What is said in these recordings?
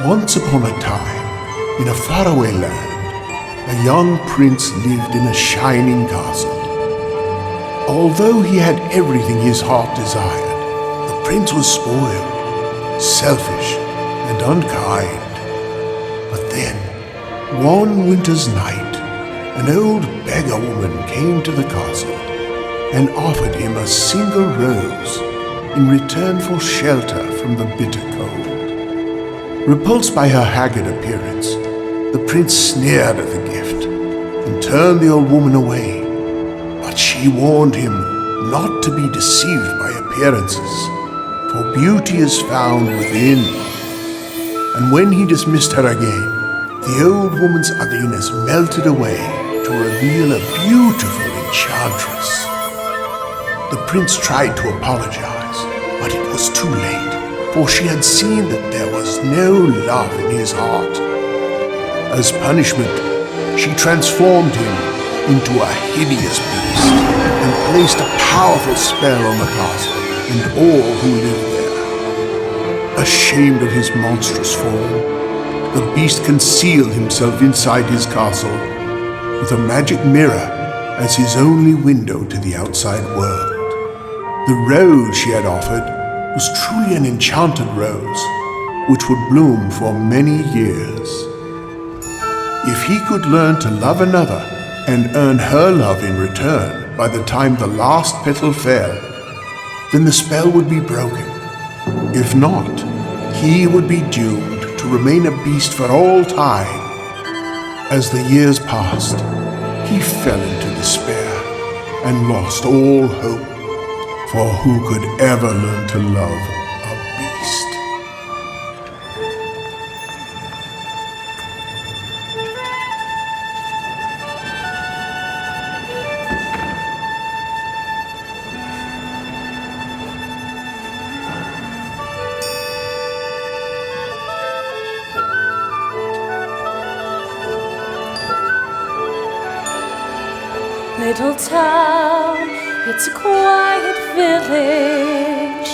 Once upon a time, in a faraway land, a young prince lived in a shining castle. Although he had everything his heart desired, the prince was spoiled, selfish, and unkind. But then, one winter's night, an old beggar woman came to the castle and offered him a single rose in return for shelter from the bitter cold. Repulsed by her haggard appearance, the prince sneered at the gift and turned the old woman away. But she warned him not to be deceived by appearances, for beauty is found within. And when he dismissed her again, the old woman's ugliness melted away to reveal a beautiful enchantress. The prince tried to apologize, but it was too late, for she had seen that there was no love in his heart. As punishment, she transformed him into a hideous beast and placed a powerful spell on the castle and all who lived there. Ashamed of his monstrous form, the beast concealed himself inside his castle with a magic mirror as his only window to the outside world. The rose she had offered was truly an enchanted rose, which would bloom for many years. If he could learn to love another and earn her love in return by the time the last petal fell, then the spell would be broken. If not, he would be doomed to remain a beast for all time. As the years passed, he fell into despair and lost all hope, for who could ever learn to love a beast? Little town, it's a quiet village.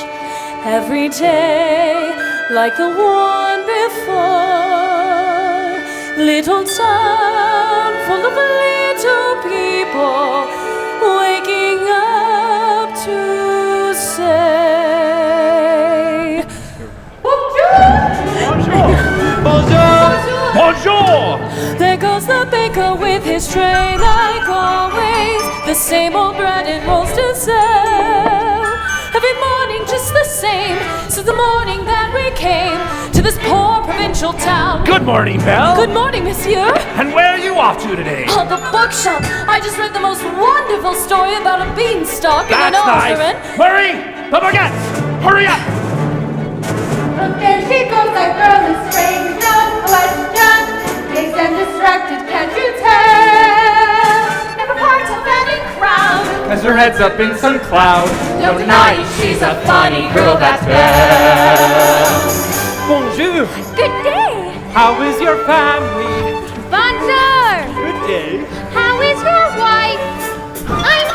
Every day, like the one before. Little town full of little people waking up to say Bonjour! Bonjour! Bonjour! There goes the baker with his tray like always. The same old bread and rolls to sell. Every morning just the same, since the morning that we came to this poor provincial town. Good morning, Belle. Good morning, monsieur. And where are you off to today? Oh, the bookshop. I just read the most wonderful story about a beanstalk and an That's nice. alderman. Hurry! The baguettes! Hurry up! Look, there she goes, that girl is strange, no question. Makes them distracted, can't you tell? Never part of any crowd. As her head's up in some cloud. Don't deny it, she's a funny girl, that's Belle. Bonjour! Good day. How is your family? Bonjour. Good day. How is your wife? I'm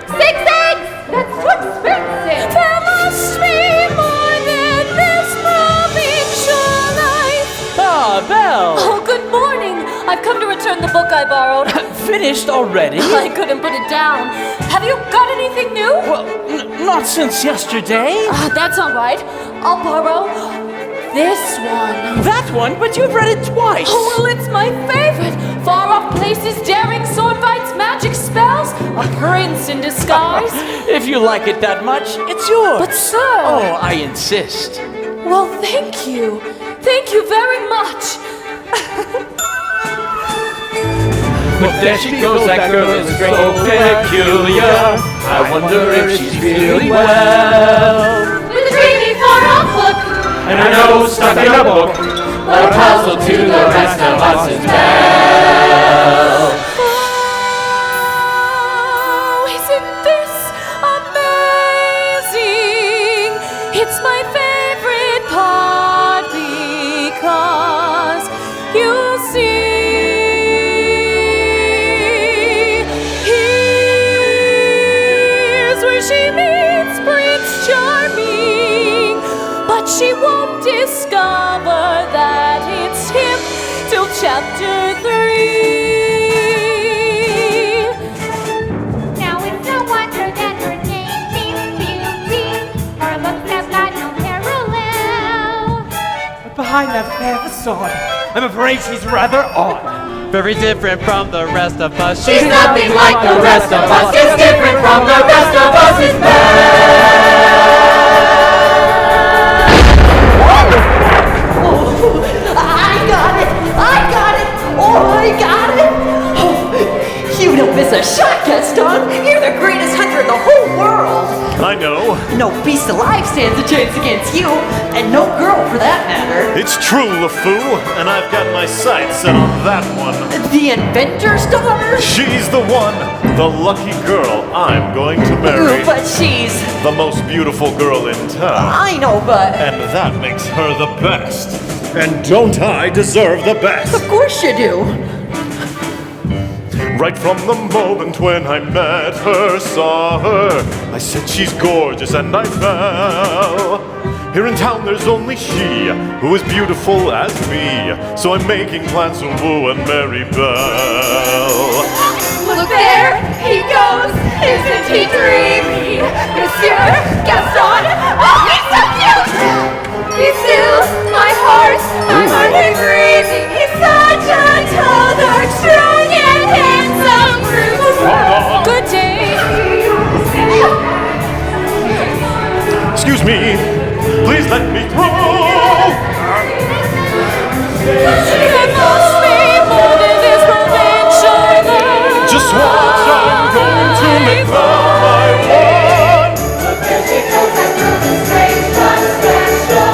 6 eggs. That's too expensive. There must be more than this provincial life. Ah, Belle! Oh, good morning. I've come to return the book I borrowed. Finished already? I couldn't put it down. Have you got anything new? Well, not since yesterday. That's all right. I'll borrow this one. That one? But you've read it twice. Oh, well, it's my favorite. Far off places, daring sword fights, magic spells. A prince in disguise. If you like it that much, it's yours. But, sir. Oh, I insist. Well, thank you. Thank you very much. But there she goes, that girl is so peculiar. I wonder if she's really well. With a dreamy for a book. And her nose stuck in a book. What a puzzle to the rest of us is Belle. Oh, isn't this amazing? It's my favorite part because you see, here's where she meets Prince Charming. But but she won't discover that it's him till chapter 3. Now it's no wonder that her name means beauty. Her looks have got no parallel. But behind that fair facade, I'm afraid she's rather odd. Very different from the rest of us. She's nothing like the rest of us. It's different from the rest of us. It's I got it! Oh, I got it! Oh, you don't miss a shot, Gaston! You're the greatest hunter in the whole world! I know. No beast alive stands a chance against you, and no girl for that matter. It's true, LeFou, and I've got my sights set on that one. The inventor's daughter? She's the one, the lucky girl I'm going to marry. But she's... The most beautiful girl in town. I know, but... And that makes her the best. And don't I deserve the best? Of course you do. Right from the moment when I met her, saw her, I said she's gorgeous and I fell. Here in town there's only she who is beautiful as me, so I'm making plans to woo and marry Belle. Look there, he goes. Isn't he dreamy? Monsieur Gaston. Oh, he's so cute. He fills my heart. I'm hardly breathing. He's such a tall, dark, strong, and handsome groom. Good day. Excuse me, please let me through. There must be more than this provincial. Just what I'm going to make love my one. But then she goes that girl is strange, not special.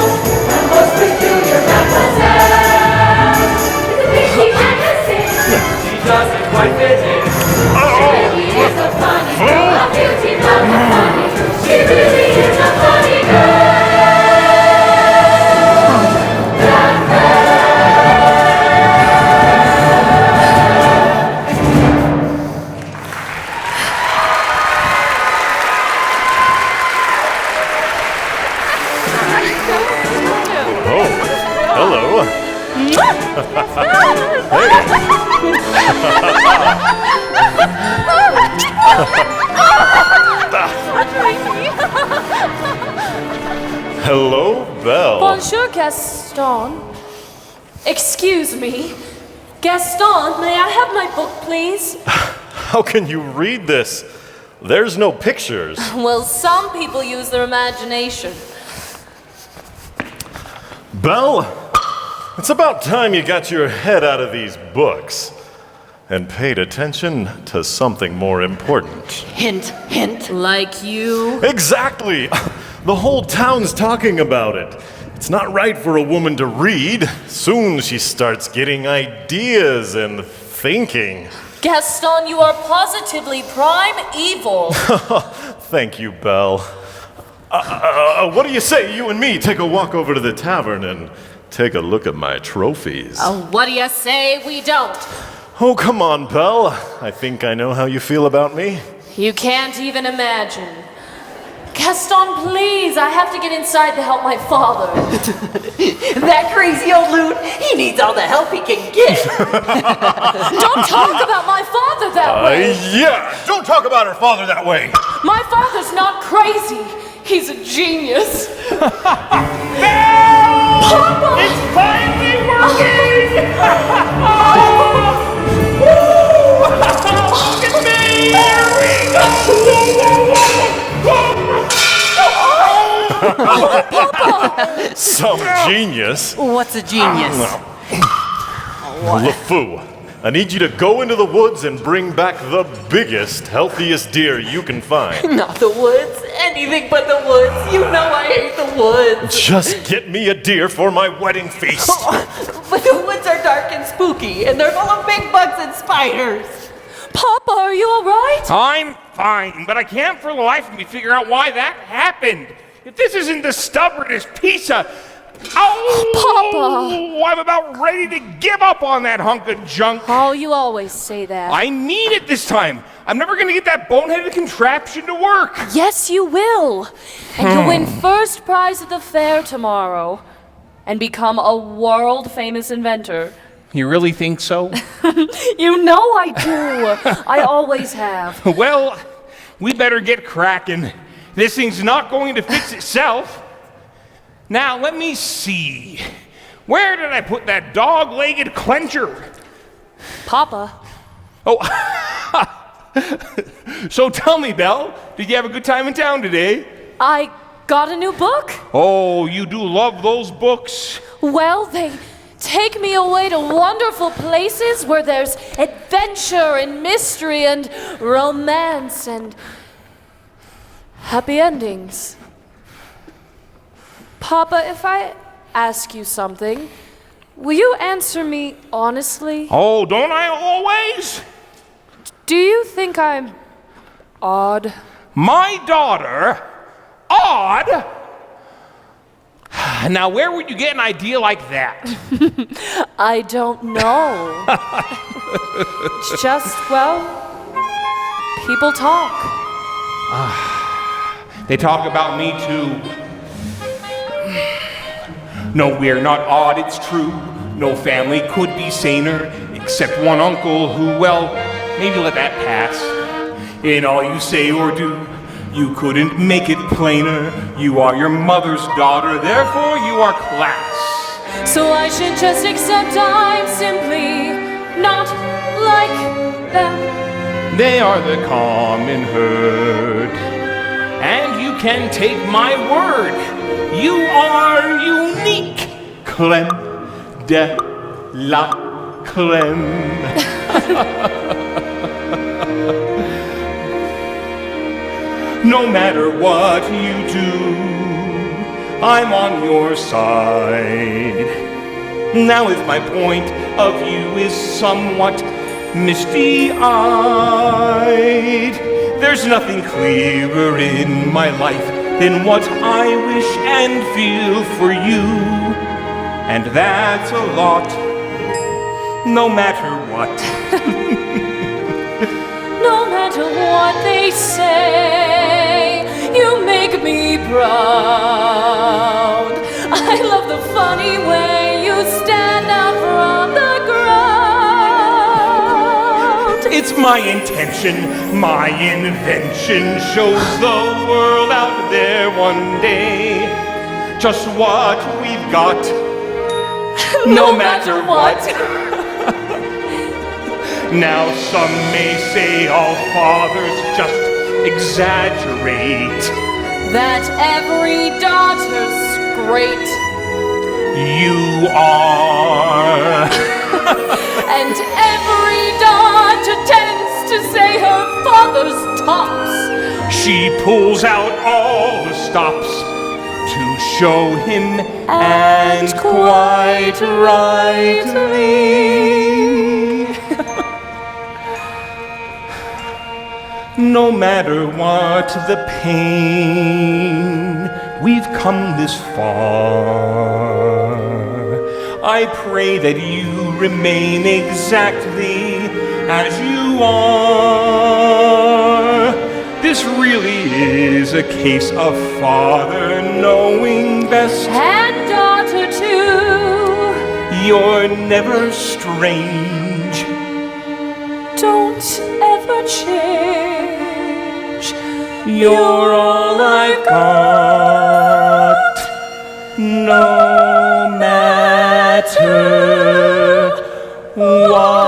The most peculiar mademoiselle. Isn't he innocent? She doesn't quite fit in. She is a funny girl, a beauty, not a funny girl. She really is a funny girl. Oh, hello. Hello, Belle. Bonjour, Gaston. Excuse me. Gaston, may I have my book, please? How can you read this? There's no pictures. Well, some people use their imagination. Belle, it's about time you got your head out of these books and paid attention to something more important. Hint, hint. Like you? Exactly! The whole town's talking about it. It's not right for a woman to read. Soon she starts getting ideas and thinking. Gaston, you are positively prime evil. Thank you, Belle. What do you say you and me take a walk over to the tavern and take a look at my trophies? What do you say we don't? Oh, come on, Belle. I think I know how you feel about me. You can't even imagine. Gaston, please, I have to get inside to help my father. That crazy old loon, he needs all the help he can get. Don't talk about my father that way. Yeah! Don't talk about her father that way! My father's not crazy. He's a genius. It's finally working! Look at me! There we go! Some genius. What's a genius? LeFou, I need you to go into the woods and bring back the biggest, healthiest deer you can find. Not the woods. Anything but the woods. You know I hate the woods. Just get me a deer for my wedding feast. But the woods are dark and spooky, and they're full of big bugs and spiders. Papa, are you all right? I'm fine, but I can't for the life of me figure out why that happened. If this isn't the stubbornest piece of Oh, I'm about ready to give up on that hunk of junk. Oh, you always say that. I need it this time. I'm never going to get that boneheaded contraption to work. Yes, you will. And you'll win first prize at the fair tomorrow and become a world-famous inventor. You really think so? You know I do. I always have. Well, we better get cracking. This thing's not going to fix itself. Now, let me see. Where did I put that dog-legged clencher? Papa. Oh, so tell me, Belle, did you have a good time in town today? I got a new book. Oh, you do love those books. Well, they take me away to wonderful places where there's adventure and mystery and romance and happy endings. Papa, if I ask you something, will you answer me honestly? Oh, don't I always? Do you think I'm odd? My daughter? Odd? Now, where would you get an idea like that? I don't know. It's just, well, people talk. They talk about me too. No, we're not odd, it's true. No family could be saner, except one uncle who, well, maybe let that pass. In all you say or do, you couldn't make it plainer. You are your mother's daughter, therefore you are class. So I should just accept I'm simply not like them. They are the common herd. And you can take my word. You are unique. Clem de la Clem. No matter what you do, I'm on your side. Now if my point of view is somewhat misty-eyed, there's nothing clearer in my life than what I wish and feel for you. And that's a lot, no matter what. No matter what they say, you make me proud. I love the funny way you stand out from the ground. It's my intention, my invention shows the world out there one day just what we've got, no matter what. Now some may say all fathers just exaggerate, that every daughter's great. You are. And every daughter tends to say her father's tops. She pulls out all the stops to show him, and quite rightly. No matter what the pain, we've come this far. I pray that you remain exactly as you are. This really is a case of father knowing best, And daughter too. You're never strange. Don't ever change. You're all I've got, no matter what.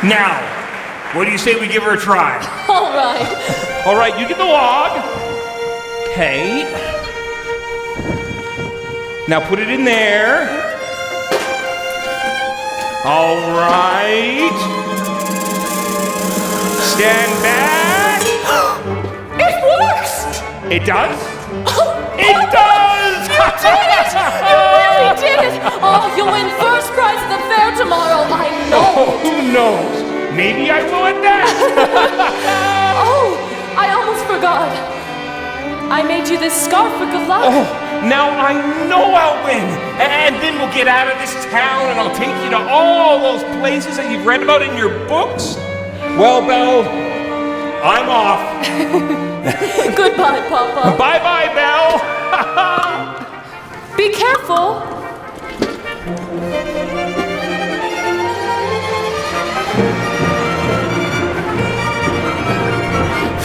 Now, what do you say we give her a try? All right. All right, you get the log. Okay. Now put it in there. All right. Stand back. It works! It does? It does! You did it! You really did it! Oh, you'll win first prize at the fair tomorrow, I know! Oh, no, knows? Maybe I will at that. Oh, I almost forgot. I made you this scarf for good luck. Oh, now I know I'll win. And then we'll get out of this town and I'll take you to all those places that you've read about in your books. Well, Belle, I'm off. Goodbye, Papa. Bye-bye, Belle. Be careful.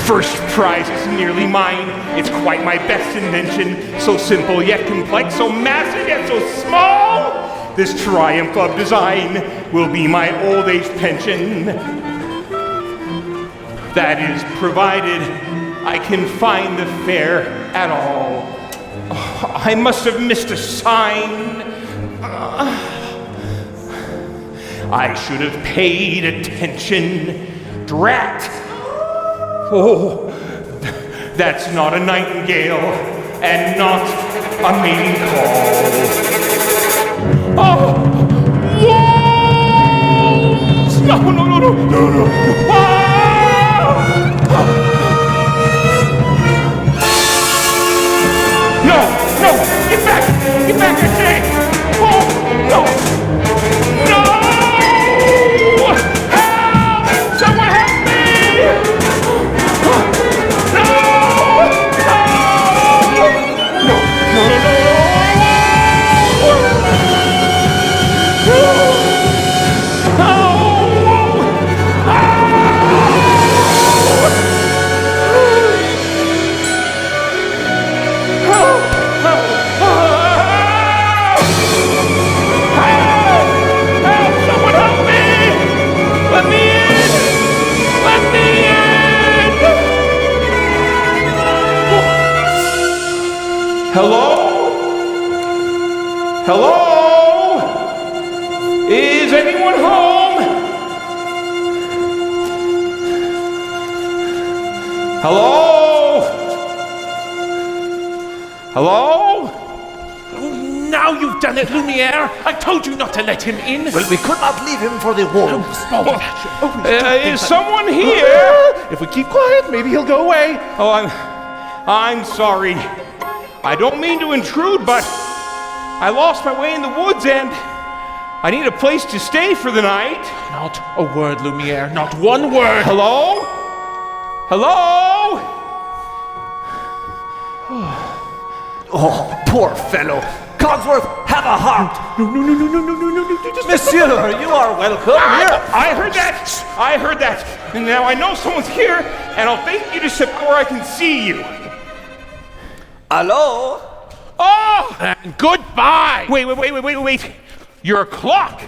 First prize is nearly mine. It's quite my best invention. So simple yet complex, so massive yet so small. This triumph of design will be my old age pension. That is, provided I can find the fare at all. Oh, I must have missed a sign. I should have paid attention. Drat! Oh, that's not a nightingale, and not a mating call. Oh! Wolves! No! No! Get back! Get back, I say! Oh, no! No! Help! Someone help me! No! Hello? Hello? Is anyone home? Hello? Hello? Now you've done it, Lumiere! I told you not to let him in! Well, we could not leave him for the wolves. Is someone here? If we keep quiet, maybe he'll go away. Oh, I'm sorry. I don't mean to intrude, but I lost my way in the woods and I need a place to stay for the night. Not a word, Lumiere. Not one word. Hello? Hello? Oh, poor fellow. Cogsworth, have a heart. No. Monsieur, you are welcome here. I heard that. I heard that. And now I know someone's here, and I'll take you to sit where I can see you. Hello? Oh! Goodbye! Wait. You're a clock.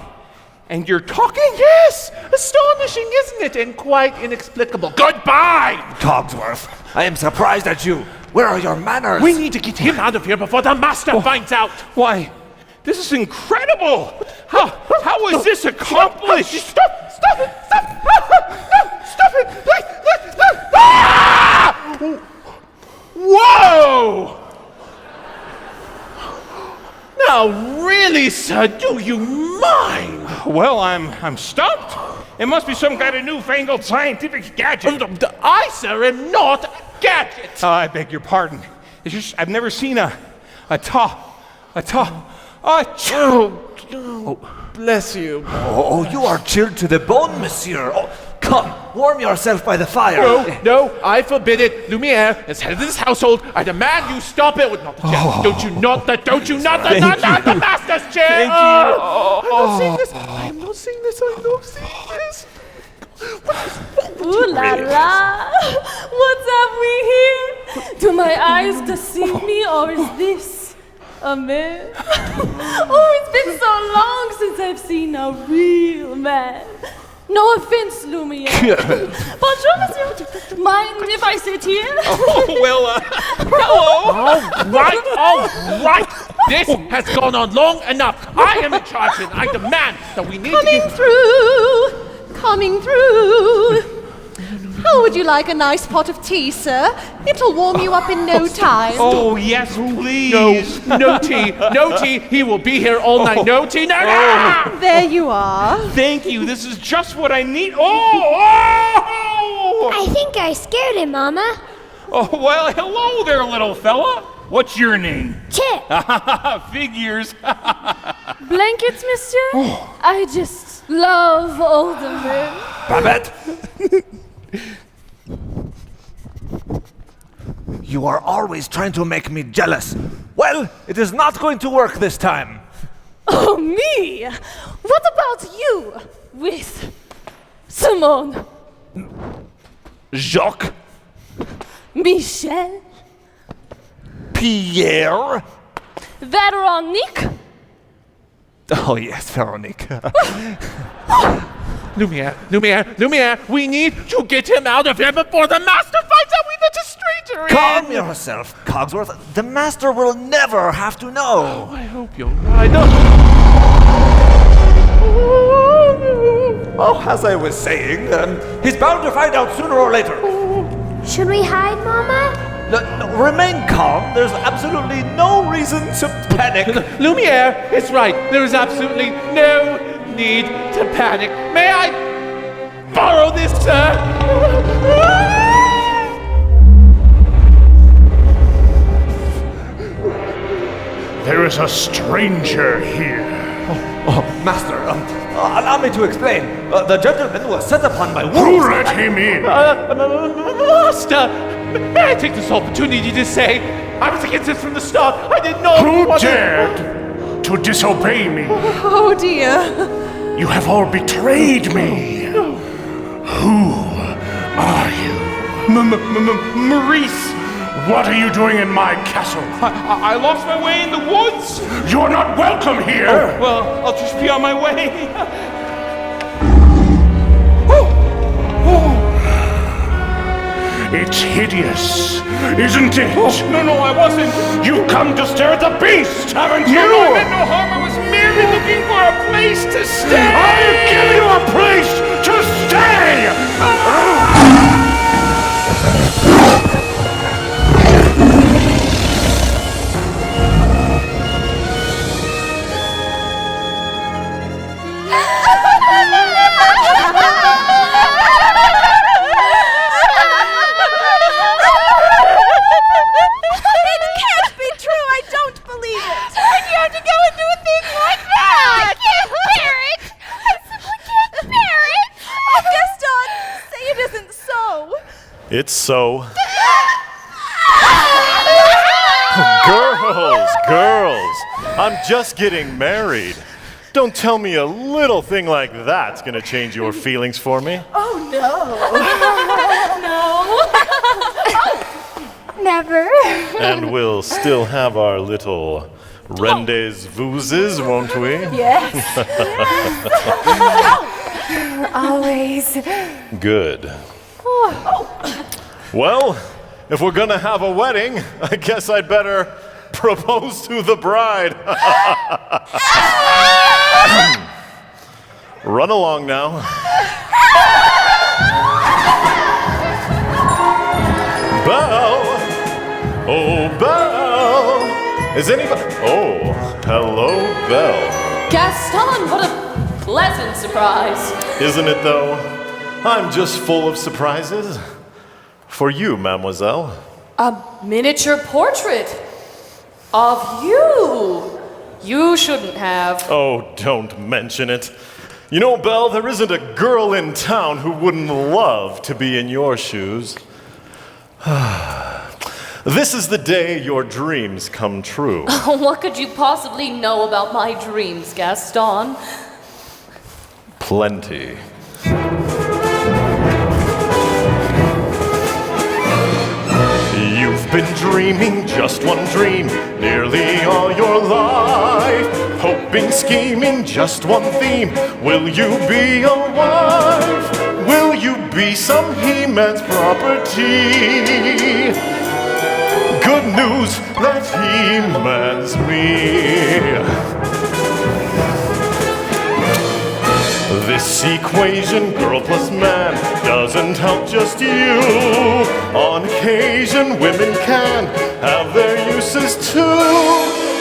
And you're talking? Yes! Astonishing, isn't it? And quite inexplicable. Goodbye! Cogsworth, I am surprised at you. Where are your manners? We need to get him out of here before the master finds out. Why, this is incredible. How is this accomplished? Stop it! Stop it! Ah! Whoa! Now, really, sir, do you mind? Well, I'm stumped. It must be some kind of newfangled scientific gadget. I, sir, am not a gadget. I beg your pardon. It's just I've never seen a Bless you. Oh, you are chilled to the bone, monsieur. Oh, come, warm yourself by the fire. No, I forbid it. Lumiere, as head of this household, I demand you stop it with not the chair. Don't you not the master's chair. Thank you. I'm not seeing this. I'm not seeing this. Ooh la la! What have we here? Do my eyes deceive me, or is this a man? Oh, it's been so long since I've seen a real man. No offense, Lumiere. Bonjour, monsieur. Mind if I sit here? Hello. All right. This has gone on long enough. I am in charge, and I demand that we need to Coming through. Oh, would you like a nice pot of tea, sir? It'll warm you up in no time. Oh, yes, please. No tea. No tea. He will be here all night. No tea. No. There you are. Thank you. This is just what I need. Oh! I think I scared him, Mama. Oh, well, hello there, little fella. What's your name? Chip. Figures. Blankets, monsieur? I just love older men. Babette! You are always trying to make me jealous. Well, it is not going to work this time. Oh, me? What about you with Simone? Jacques? Michel? Pierre? Veronique? Oh yes, Veronique. Lumiere, we need to get him out of here before the master finds out we let a stranger in. Calm yourself, Cogsworth. The master will never have to know. I hope you're right. Oh, as I was saying, he's bound to find out sooner or later. Should we hide, Mama? No, remain calm. There's absolutely no reason to panic. Lumiere is right. There is absolutely no need to panic. May I borrow this, sir? There is a stranger here. Master, allow me to explain. The gentleman was set upon by wolves. Who let him in? Master, may I take this opportunity to say I was against this from the start. I didn't know. Who dared to disobey me? Oh, dear. You have all betrayed me. Who are you? Maurice. What are you doing in my castle? I lost my way in the woods. You're not welcome here. Well, I'll just be on my way. It's hideous, isn't it? No, I wasn't. You've come to stare at the beast, haven't you? No, I meant no harm. I was merely looking for a place to stay. I'll give you a place to stay! It's so. Girls, I'm just getting married. Don't tell me a little thing like that's gonna change your feelings for me. Oh, no. Never. And we'll still have our little rendezvouses, won't we? Yes. Always. Good. Well, if we're gonna have a wedding, I guess I'd better propose to the bride. Run along now. Belle! Oh, Belle! Is anybody... Oh, hello, Belle. Gaston, what a pleasant surprise. Isn't it, though? I'm just full of surprises. For you, mademoiselle. A miniature portrait of you. You shouldn't have. Oh, don't mention it. You know, Belle, there isn't a girl in town who wouldn't love to be in your shoes. This is the day your dreams come true. What could you possibly know about my dreams, Gaston? Plenty. You've been dreaming just one dream nearly all your life. Hoping, scheming, just one theme. Will you be a wife? Will you be some He-Man's property? Good news, that He-Man's me. This equation, girl plus man, doesn't help just you. On occasion, women can have their uses too,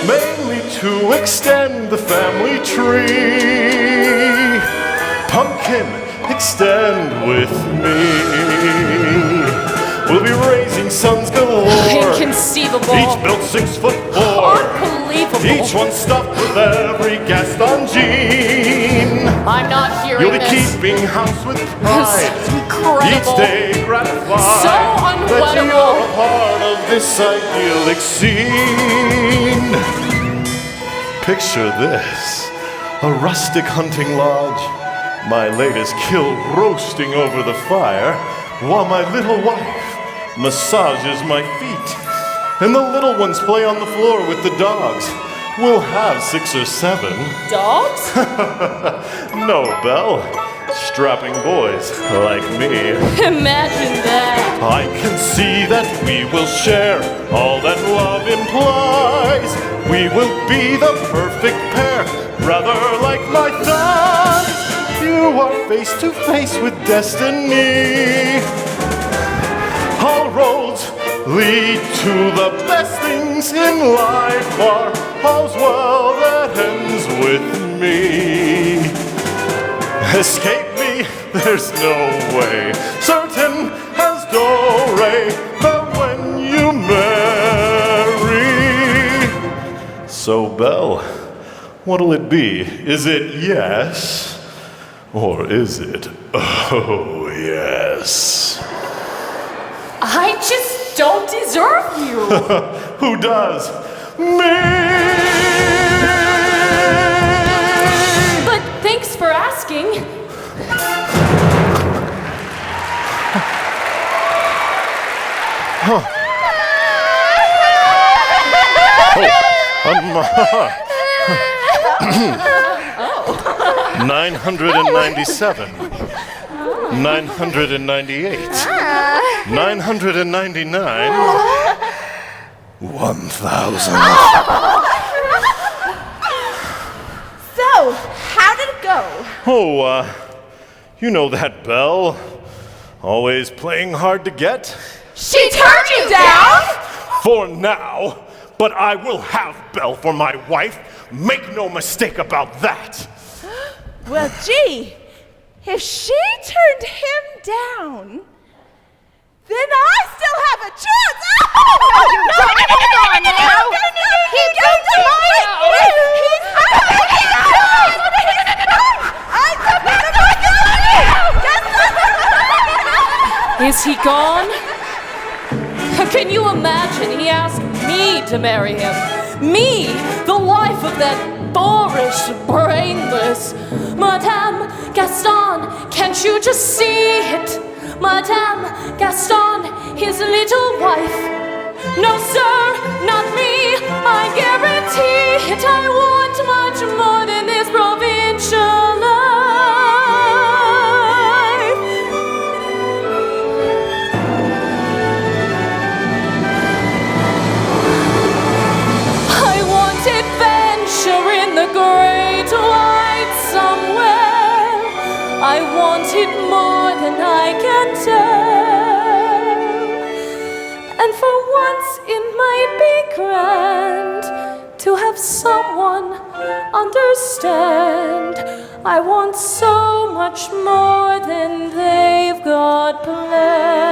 mainly to extend the family tree. Pumpkin, extend with me. We'll be raising sons galore. Inconceivable. Each built 6'4". Unbelievable. Each one stuffed with every Gaston gene. I'm not hearing You'll be this. keeping house with pride. This is incredible. Each day gratified So that unwettable. you're a part of this idyllic scene. Picture this. A rustic hunting lodge. My latest kill roasting over the fire, while my little wife massages my feet. And the little ones play on the floor with the dogs. We'll have 6 or 7. Dogs? No, Belle. Strapping boys like me. Imagine that. I can see that we will share all that love implies. We will be the perfect pair, rather like my thighs. You are face to face with destiny. All roads lead to the best things in life. Are all's well that ends with me. Escape me, there's no way. Certain as do-re that when you marry. So, Belle, what'll it be? Is it yes? Or is it oh yes? I just don't deserve you. Who does? Me! But thanks for asking. Huh. Oh, 997. 998. 999. 1,000. So, how did it go? Oh, you know that Belle. Always playing hard to get. She turned you down? For now. But I will have Belle for my wife. Make no mistake about that. Well, gee, if she turned him down, then I still have a chance. Oh, no, hold on now. He doesn't like it. He's Is he gone? Can you imagine? He asked me to marry him. Me, the wife of that boorish, brainless Madame Gaston. Can't you just see it? Madame Gaston, his little wife. No, sir, not me. I guarantee it. I want much more than this provincial life. I want adventure in the great wide somewhere. I want it more than I can tell. And for once it might be grand to have someone understand. I want so much more than they've got planned.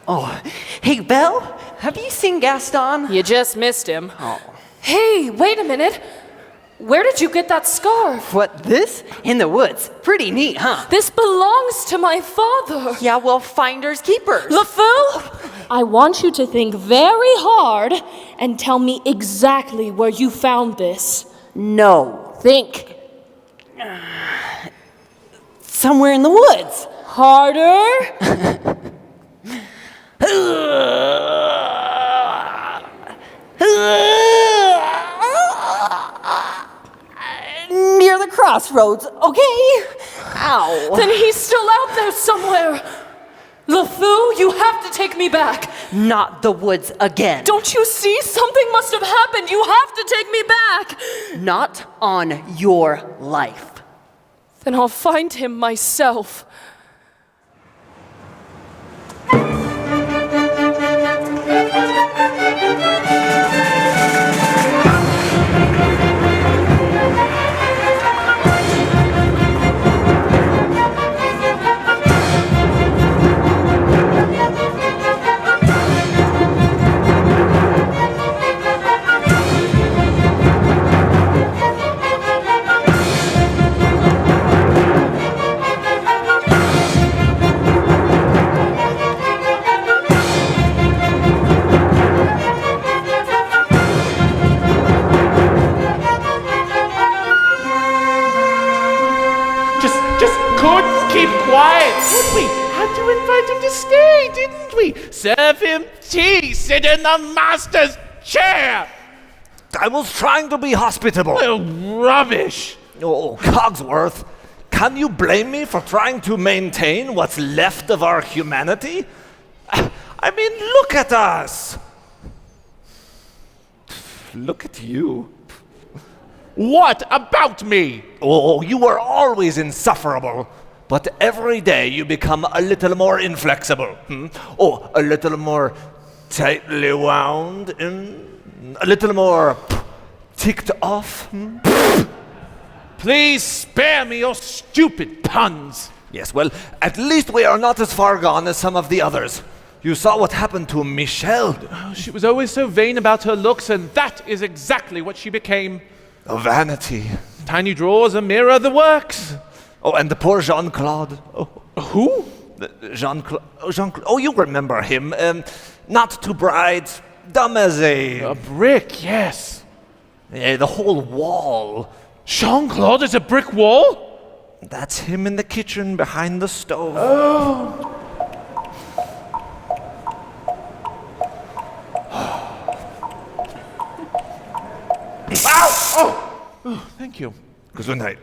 Oh, hey, Belle, have you seen Gaston? You just missed him. Oh. Hey, wait a minute. Where did you get that scarf? What, this? In the woods. Pretty neat, huh? This belongs to my father. Yeah, well, finders keepers. LeFou, I want you to think very hard and tell me exactly where you found this. No. Think. Somewhere in the woods. Harder. Near the crossroads, okay? Ow. Then he's still out there somewhere. LeFou, you have to take me back. Not the woods again. Don't you see? Something must have happened. You have to take me back. Not on your life. Then I'll find him myself. Just couldn't keep quiet, could we? Had to invite him to stay, didn't we? Serve him tea, sit in the master's chair. I was trying to be hospitable. Oh, rubbish. Oh, Cogsworth, can you blame me for trying to maintain what's left of our humanity? I mean, look at us. Look at you. What about me? Oh, you were always insufferable. But every day you become a little more inflexible. Oh, a little more tightly wound. A little more ticked off. Please spare me your stupid puns. Yes, well, at least we are not as far gone as some of the others. You saw what happened to Michelle. Oh, she was always so vain about her looks, and that is exactly what she became. A vanity. Tiny drawers, a mirror, the works. Oh, and the poor Jean-Claude. Oh, who? Jean-Claude. Oh, you remember him. Not too bright, dumb as a brick, yes. Yeah, the whole wall. Jean-Claude is a brick wall? That's him in the kitchen behind the stove. Oh. Oh, thank you. Good night.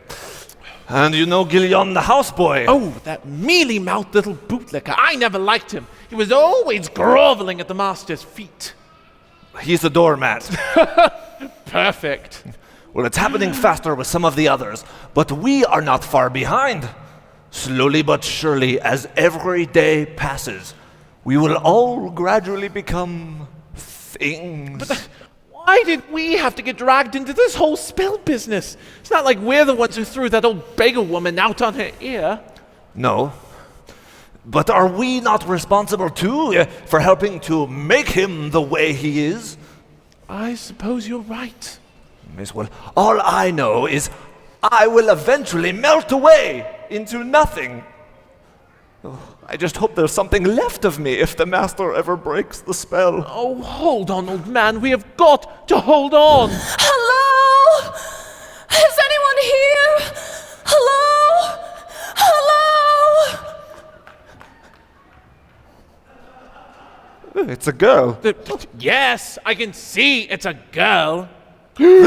And you know Guillaume the houseboy? Oh, that mealy-mouthed little bootlicker. I never liked him. He was always groveling at the master's feet. He's the doormat. Perfect. Well, it's happening faster with some of the others, but we are not far behind. Slowly but surely, as every day passes, we will all gradually become things. But why did we have to get dragged into this whole spell business? It's not like we're the ones who threw that old beggar woman out on her ear. No. But are we not responsible too for helping to make him the way he is? I suppose you're right. Miss, well, all I know is I will eventually melt away into nothing. Oh, I just hope there's something left of me if the master ever breaks the spell. Oh, hold on, old man. We have got to hold on. Hello? Is anyone here? Hello? Hello? It's a girl. Yes, I can see it's a girl. It's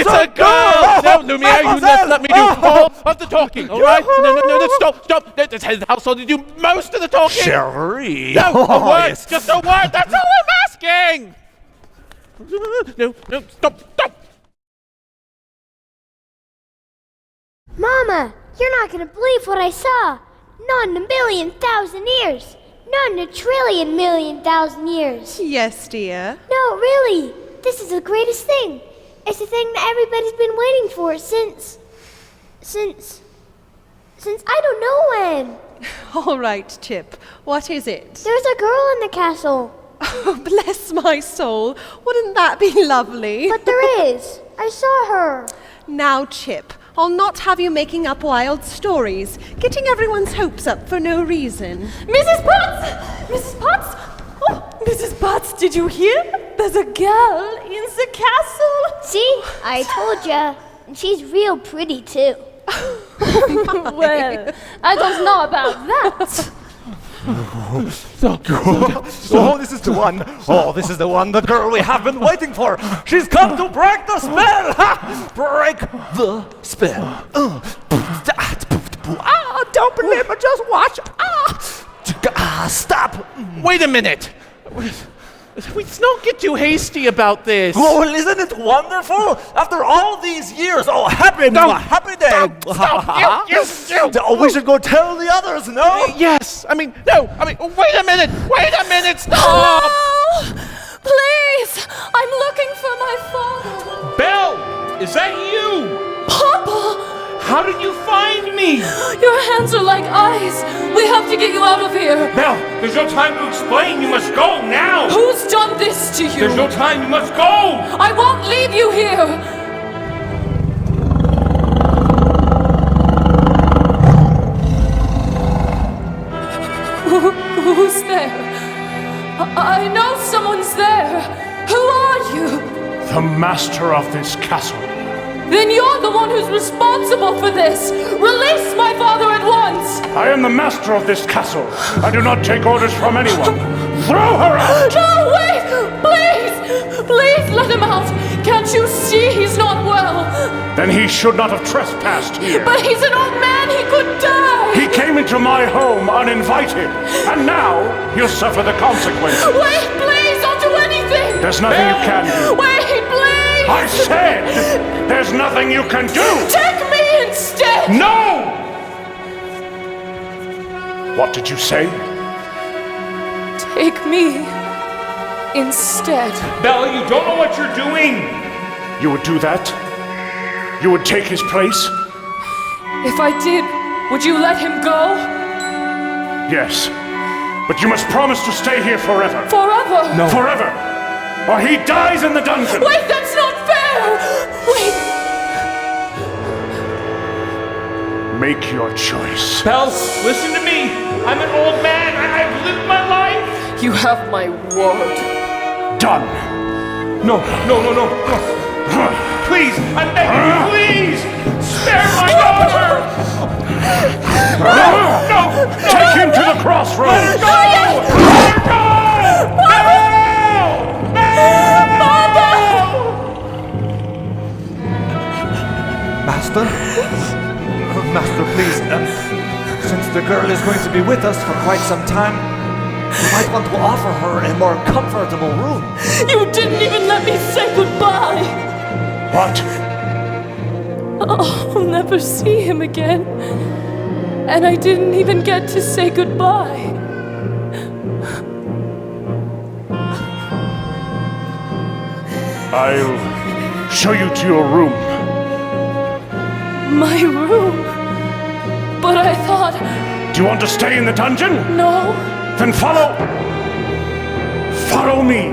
a girl! No, Lumiere, you must let me do all of the talking, all right? No, stop. This head of the household to do most of the talking. Cherie. No, a word, yes. Just a word, that's all I'm asking! No, stop. Mama, you're not gonna believe what I saw. Not in a million thousand years. Not in a trillion million thousand years. Yes, dear. No, really. This is the greatest thing. It's the thing that everybody's been waiting for since I don't know when. All right, Chip. What is it? There's a girl in the castle. Oh, bless my soul. Wouldn't that be lovely? But there is. I saw her. Now, Chip, I'll not have you making up wild stories, getting everyone's hopes up for no reason. Mrs. Potts! Mrs. Potts! Oh, Mrs. Potts, did you hear? There's a girl in the castle. See? I told ya. And she's real pretty, too. Well, I don't know about that. Oh, this is the one. Oh, this is the one, the girl we have been waiting for. She's come to break the spell. Break the spell. Don't believe me, just watch. Stop! Wait a minute. Let's not get too hasty about this. Oh, well, isn't it wonderful? After all these years, happy day! Stop! You. Oh, we should go tell the others, no? Yes. Wait a minute. Stop! Oh, please! I'm looking for my father. Belle, is that you? Papa! How did you find me? Your hands are like ice. We have to get you out of here. Belle, there's no time to explain. You must go now. Who's done this to you? There's no time. You must go. I won't leave you here. Who's there? I know someone's there. Who are you? The master of this castle. Then you're the one who's responsible for this. Release my father at once. I am the master of this castle. I do not take orders from anyone. Throw her out! No, wait! Please let him out. Can't you see he's not well? Then he should not have trespassed here. But he's an old man. He could die. He came into my home uninvited, and now he'll suffer the consequences. Wait, please, don't do anything. There's nothing you can do. Wait, please. I said there's nothing you can do. Take me instead. No! What did you say? Take me instead. Belle, you don't know what you're doing. You would do that? You would take his place? If I did, would you let him go? Yes. But you must promise to stay here forever. Forever? No. Forever! Or he dies in the dungeon! Wait, that's not fair! Wait! Make your choice. Belle, listen to me. I'm an old man. I've lived my life. You have my word. Done. No. Please, I'm begging you, please. Spare my daughter. No! Take him to the crossroads! Master, please, since the girl is going to be with us for quite some time, you might want to offer her a more comfortable room. You didn't even let me say goodbye. What? I'll never see him again. And I didn't even get to say goodbye. I'll show you to your room. My room? But I thought... Do you want to stay in the dungeon? No. Then follow me.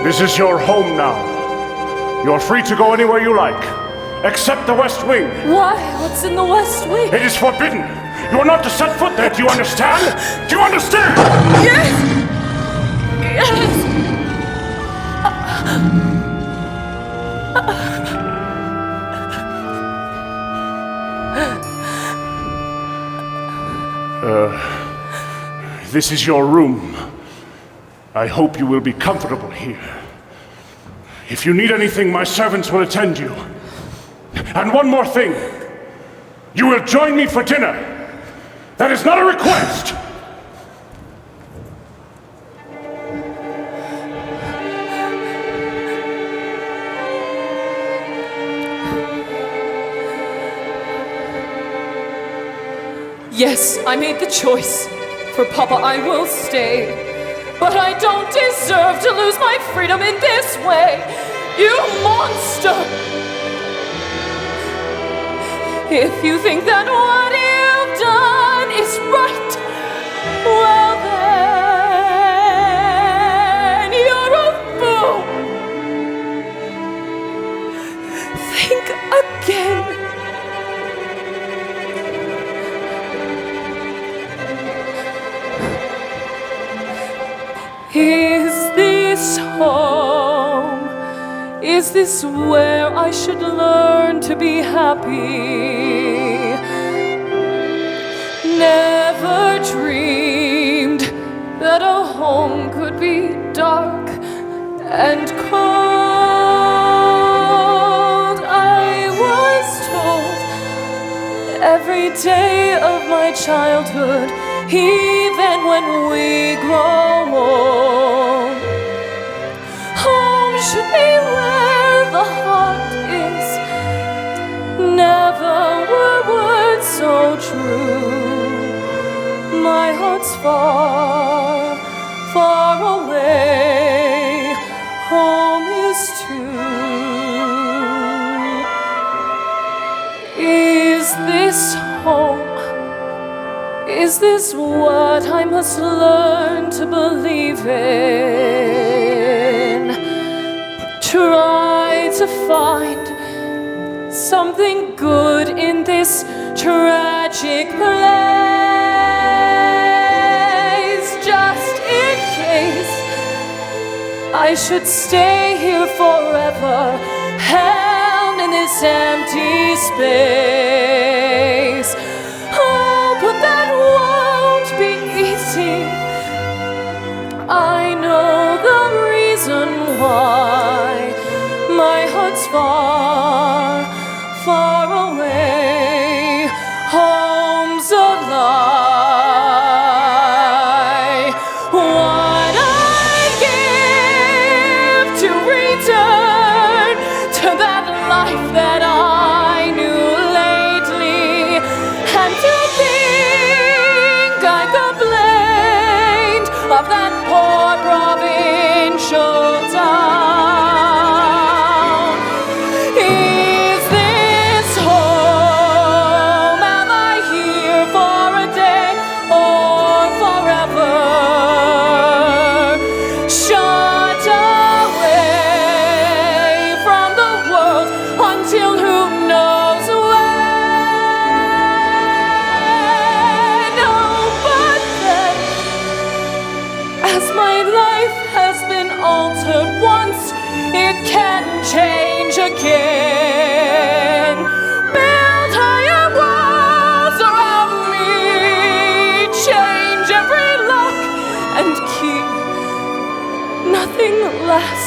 This is your home now. You're free to go anywhere you like, except the West Wing. Why? What's in the West Wing? It is forbidden. You are not to set foot there. Do you understand? Do you understand? Yes! This is your room. I hope you will be comfortable here. If you need anything, my servants will attend you. And one more thing. You will join me for dinner. That is not a request. Yes, I made the choice. For Papa, I will stay. But I don't deserve to lose my freedom in this way! You monster! If you think that what you've done is right, well then, you're a fool! Think again. Is this home? Is this where I should learn to be happy? Never dreamed that a home could be dark and cold. I was told every day of my childhood, even when we grow old, home should be where the heart is. Never were words so true. My heart's far, far away. Home is too. Is this home? Is this what I must learn to believe in? Try to find something good in this tragic place, just in case I should stay here forever, held in this empty space. Oh, but that won't be easy. I know the reason why. My heart's far, far away. Home's a lie. What I'd give to return to that life that I knew lately, and to think I complained of that poor provincial town. Is this home? Am I here for a day or forever? Shut away from the world until who knows when. Oh, but then, as my life has been altered once, it can change again. Build higher walls around me, change every lock, and keep nothing less.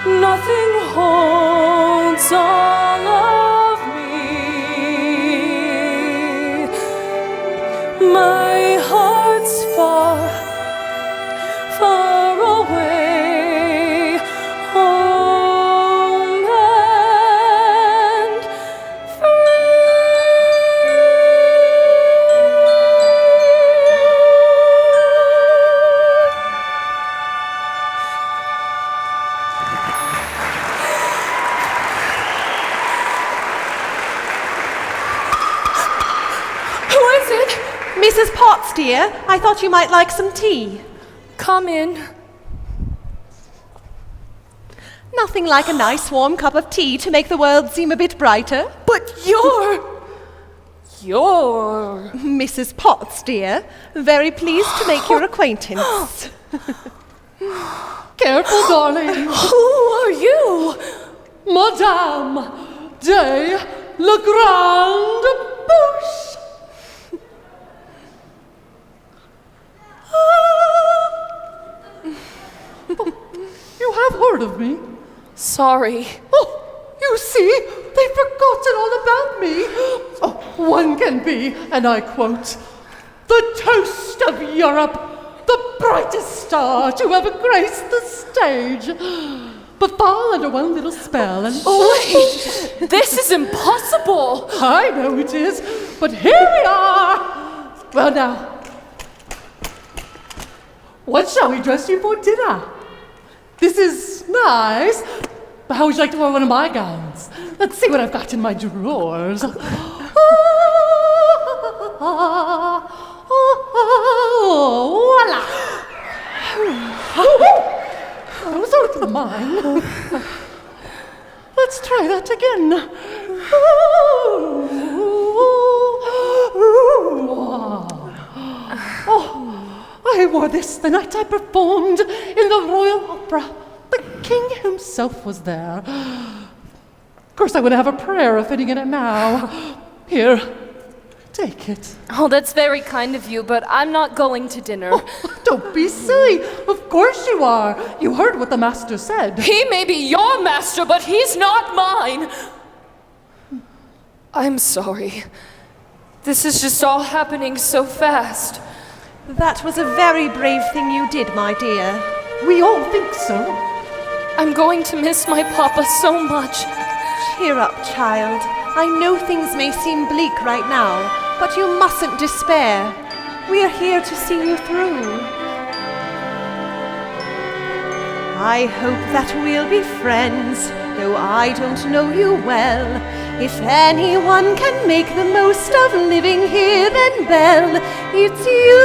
Nothing holds all of me. My heart's far, far away. Home and Who is it? Mrs. Potts, dear, I thought you might like some tea. Come in. Nothing like a nice warm cup of tea to make the world seem a bit brighter. But you're Mrs. Potts, dear. Very pleased to make your acquaintance. Careful, darling. Who are you? Madame de la Grande Bouche. You have heard of me? Sorry. Oh, you see, they've forgotten all about me. Oh, one can be, and I quote, the toast of Europe, the brightest star to ever grace the stage. But fall under one little spell and... Wait, this is impossible. I know it is, but here we are. Well now, what shall we dress you for dinner? This is nice, but how would you like to wear one of my gowns? Let's see what I've got in my drawers. Voila! Those aren't mine. Let's try that again. Oh, I wore this the night I performed in the Royal Opera. The king himself was there. Of course, I would have a prayer fitting in it now. Here, take it. Oh, that's very kind of you, but I'm not going to dinner. Oh, don't be silly. Of course you are. You heard what the master said. He may be your master, but he's not mine. I'm sorry. This is just all happening so fast. That was a very brave thing you did, my dear. We all think so. I'm going to miss my papa so much. Cheer up, child. I know things may seem bleak right now, but you mustn't despair. We are here to see you through. I hope that we'll be friends, though I don't know you well. If anyone can make the most of living here, then Belle, it's you.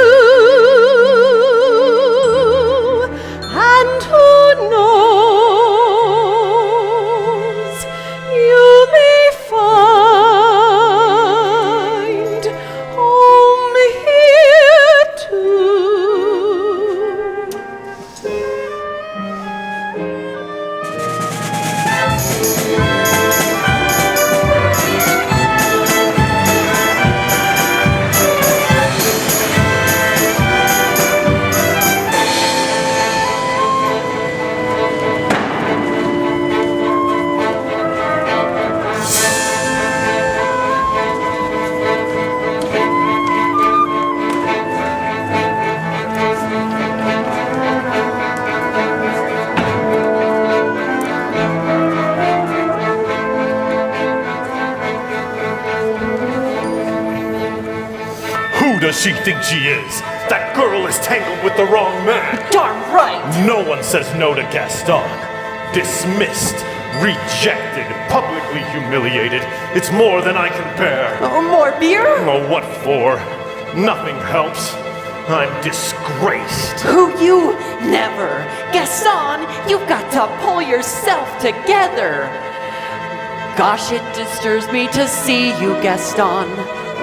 And who knows, you may find home here too. Who does she think she is? That girl is tangled with the wrong man. Darn right! No one says no to Gaston. Dismissed, rejected, publicly humiliated. It's more than I can bear. Oh, more beer? Oh, what for? Nothing helps. I'm disgraced. Who you? Never. Gaston, you've got to pull yourself together. Gosh, it disturbs me to see you, Gaston,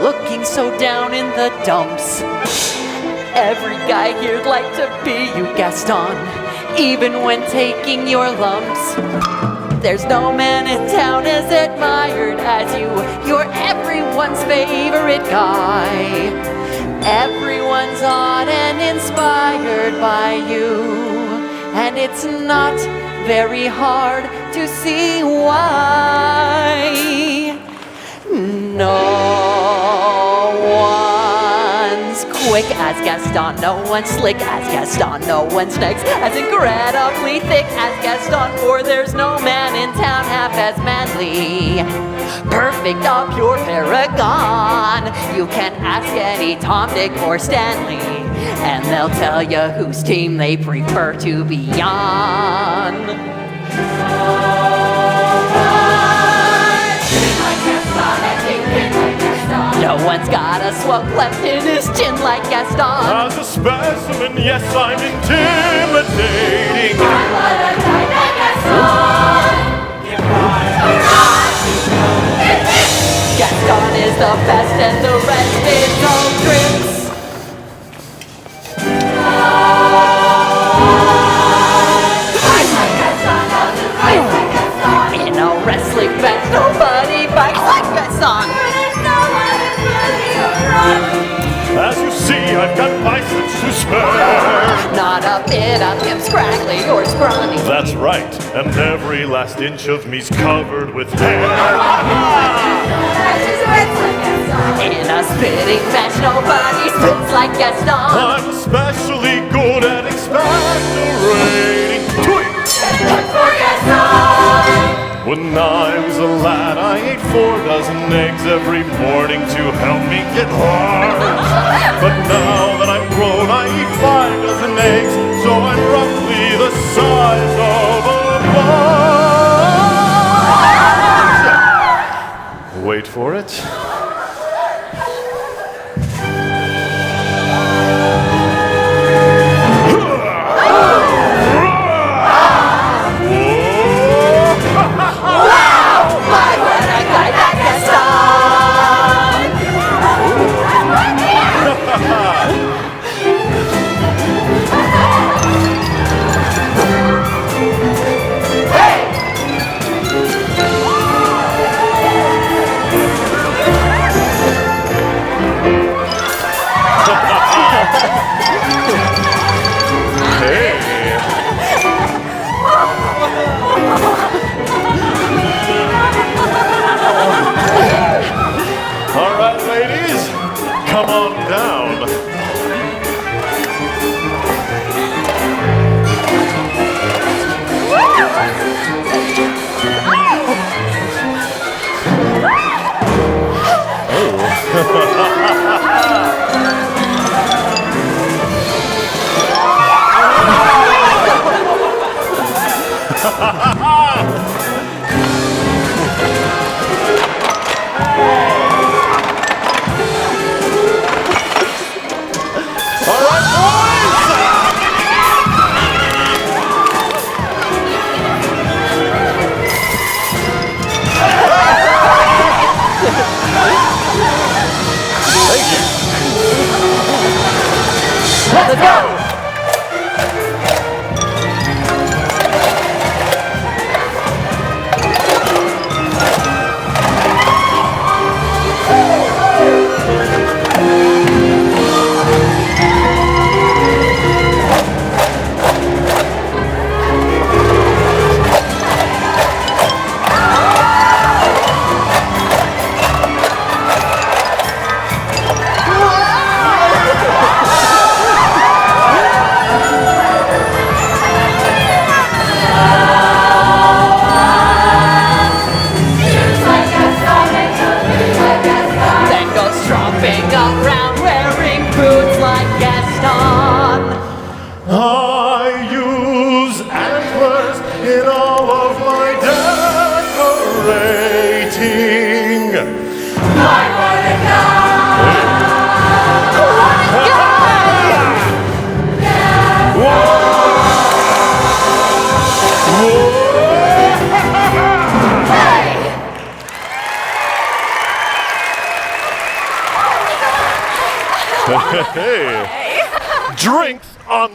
looking so down in the dumps. Every guy here'd like to be you, Gaston, even when taking your lumps. There's no man in town as admired as you. You're everyone's favorite guy. Everyone's awed and inspired by you. And it's not very hard to see why. No one's quick as Gaston, no one's slick as Gaston, no one's next as incredibly thick as Gaston, for there's no man in town half as manly. Perfect, a pure paragon. You can ask any Tom, Dick, or Stanley, and they'll tell you whose team they prefer to be on. No one's got a swell left in his chin like Gaston. As a specimen, yes, I'm intimidating. Gaston is the best and the rest is all tricks. In a wrestling match, nobody fights like Gaston. As you see, I've got biceps to spare. Not a bit of him scraggly or scrawny. That's right, and every last inch of me's covered with hair. In a spitting match, nobody spits like Gaston. I'm especially good at expectorating. When I was a lad, I ate 4 dozen eggs every morning to help me get hard. But now that I'm grown, I eat 5 dozen eggs, so I'm roughly the size of a bug. Wait for it.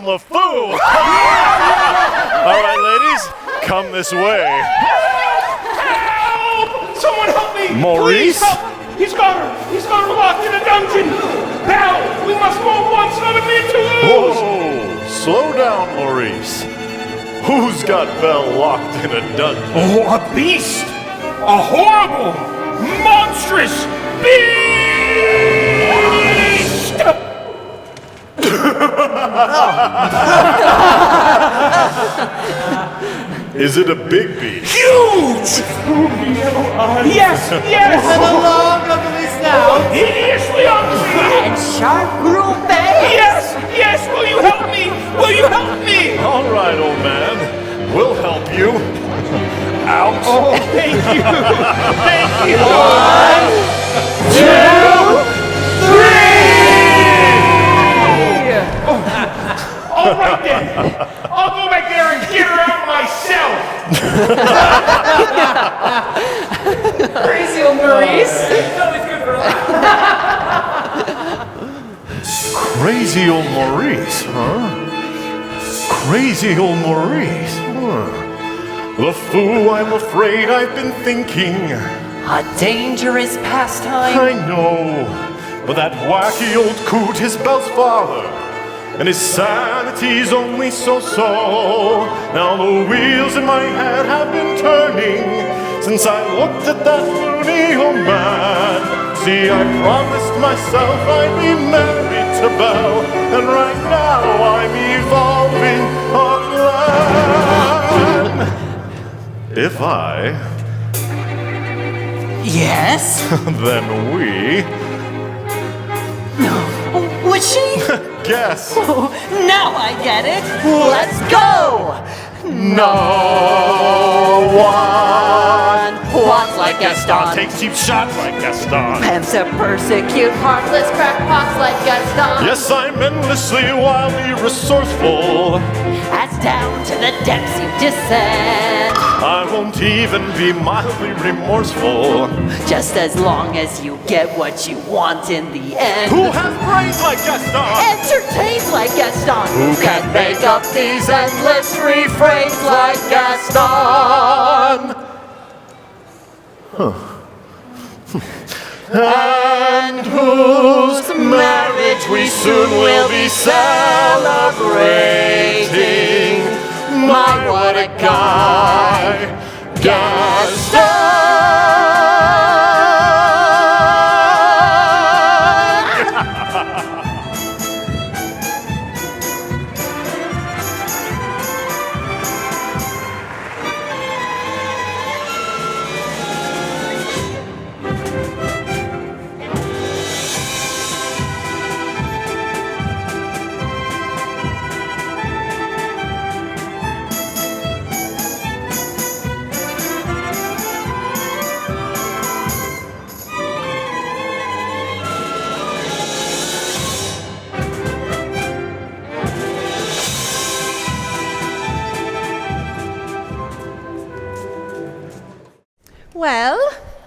LeFou! All right, ladies, come this way. Help! Someone help me! Maurice? Please help! He's got her! He's got her locked in a dungeon! Now, we must go at once, not a minute to lose! Whoa! Slow down, Maurice. Who's got Belle locked in a dungeon? Oh, a beast! A horrible, monstrous beast! Is it a big beast? Huge! Yes, yes! And a long, ugly snout. Hideously ugly! And sharp groomed face. Yes, yes! Will you help me? Will you help me? All right, old man. We'll help you. Out. Oh, thank you! Thank you! 1, 2, 3. All right then. I'll go back there and get her out myself. Crazy old Maurice. Crazy old Maurice, huh? Crazy old Maurice, huh? LeFou, I'm afraid I've been thinking. A dangerous pastime. I know, but that wacky old coot is Belle's father, and his sanity's only so-so. Now the wheels in my head have been turning since I looked at that loony old man. See, I promised myself I'd be married to Belle, and right now I'm evolving a plan. If I, Yes? then we, Was she? guess. Oh, now I get it. Let's go. No one Wants like Gaston. takes cheap shots like Gaston. And to persecute Heartless crackpots like Gaston. Yes, I'm endlessly, wildly resourceful. as down to the depths you descend. I won't even be mildly remorseful. Just as long as you get what you want in the end. Who has brains like Gaston? Entertains like Gaston. Who can make up these endless refrains like Gaston? And whose marriage we soon will be celebrating. My, what a guy, Well,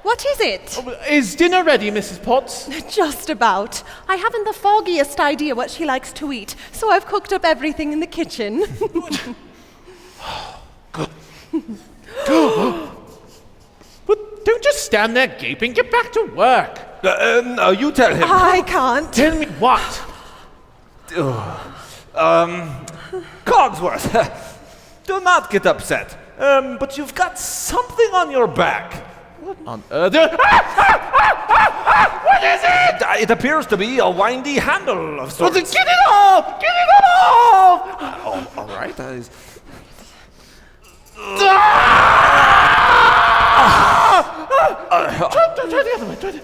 what is it? Is dinner ready, Mrs. Potts? Just about. I haven't the foggiest idea what she likes to eat, so I've cooked up everything in the kitchen. But don't just stand there gaping. Get back to work. You tell him. I can't. Tell me what? Cogsworth, do not get upset. But you've got something on your back. What on earth? What is it? It appears to be a windy handle of sorts. Get it off! Get it off! All right. Try the other way. Try the...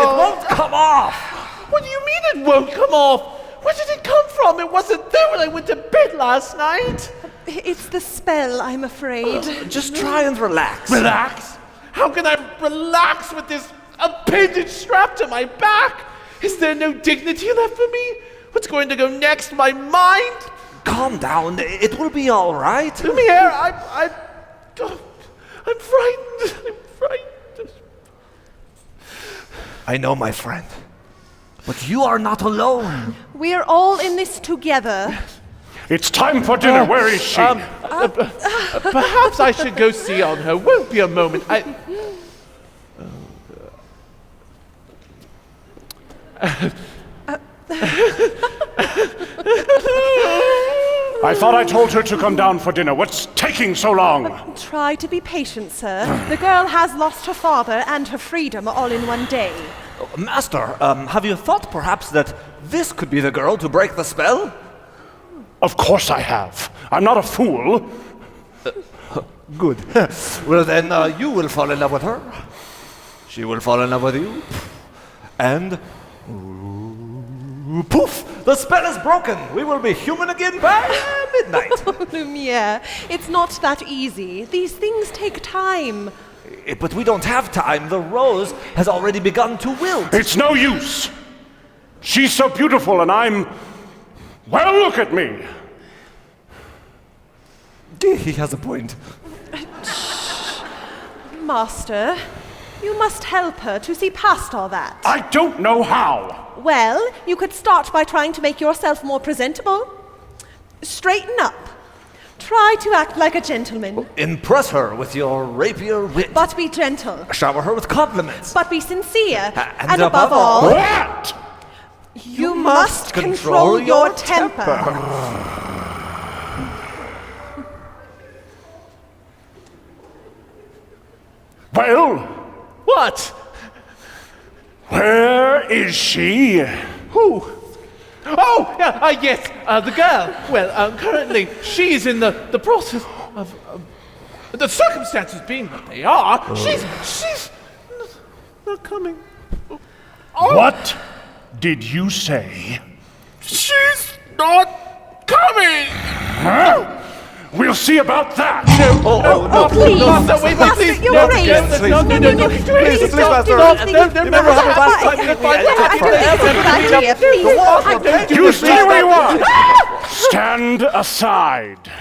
It won't come off. What do you mean it won't come off? Where did it come from? It wasn't there when I went to bed last night. It's the spell, I'm afraid. Just try and relax. Relax? How can I relax with this appendage strapped to my back? Is there no dignity left for me? What's going to go next? My mind? Calm down. It will be all right. Come here. I'm frightened. I'm frightened. I know, my friend. But you are not alone. We're all in this together. It's time for dinner. Where is she? Perhaps I should go see on her. Won't be a moment. I thought I told her to come down for dinner. What's taking so long? Try to be patient, sir. The girl has lost her father and her freedom all in one day. Master, have you thought perhaps that this could be the girl to break the spell? Of course I have. I'm not a fool. Good. Well, then you will fall in love with her. She will fall in love with you. And poof! The spell is broken. We will be human again by midnight. Lumiere, it's not that easy. These things take time. But we don't have time. The rose has already begun to wilt. It's no use. She's so beautiful and I'm... Well, look at me. He has a point. Master, you must help her to see past all that. I don't know how. Well, you could start by trying to make yourself more presentable. Straighten up. Try to act like a gentleman. Impress her with your rapier wit. But be gentle. Shower her with compliments. But be sincere. And above all... What? You must control your temper. Well, What? where is she? Who? Oh, yeah, yes, the girl. Well, currently she's in the process of the circumstances being what they are. She's not coming. What did you say? She's not coming. Huh? We'll see about that. No, please. Master, wait, Master, please. you're No, right. no, Please, don't do Master. anything. No, Remember how last time I don't think it's a good idea. Please. You stay where you are. Stand aside.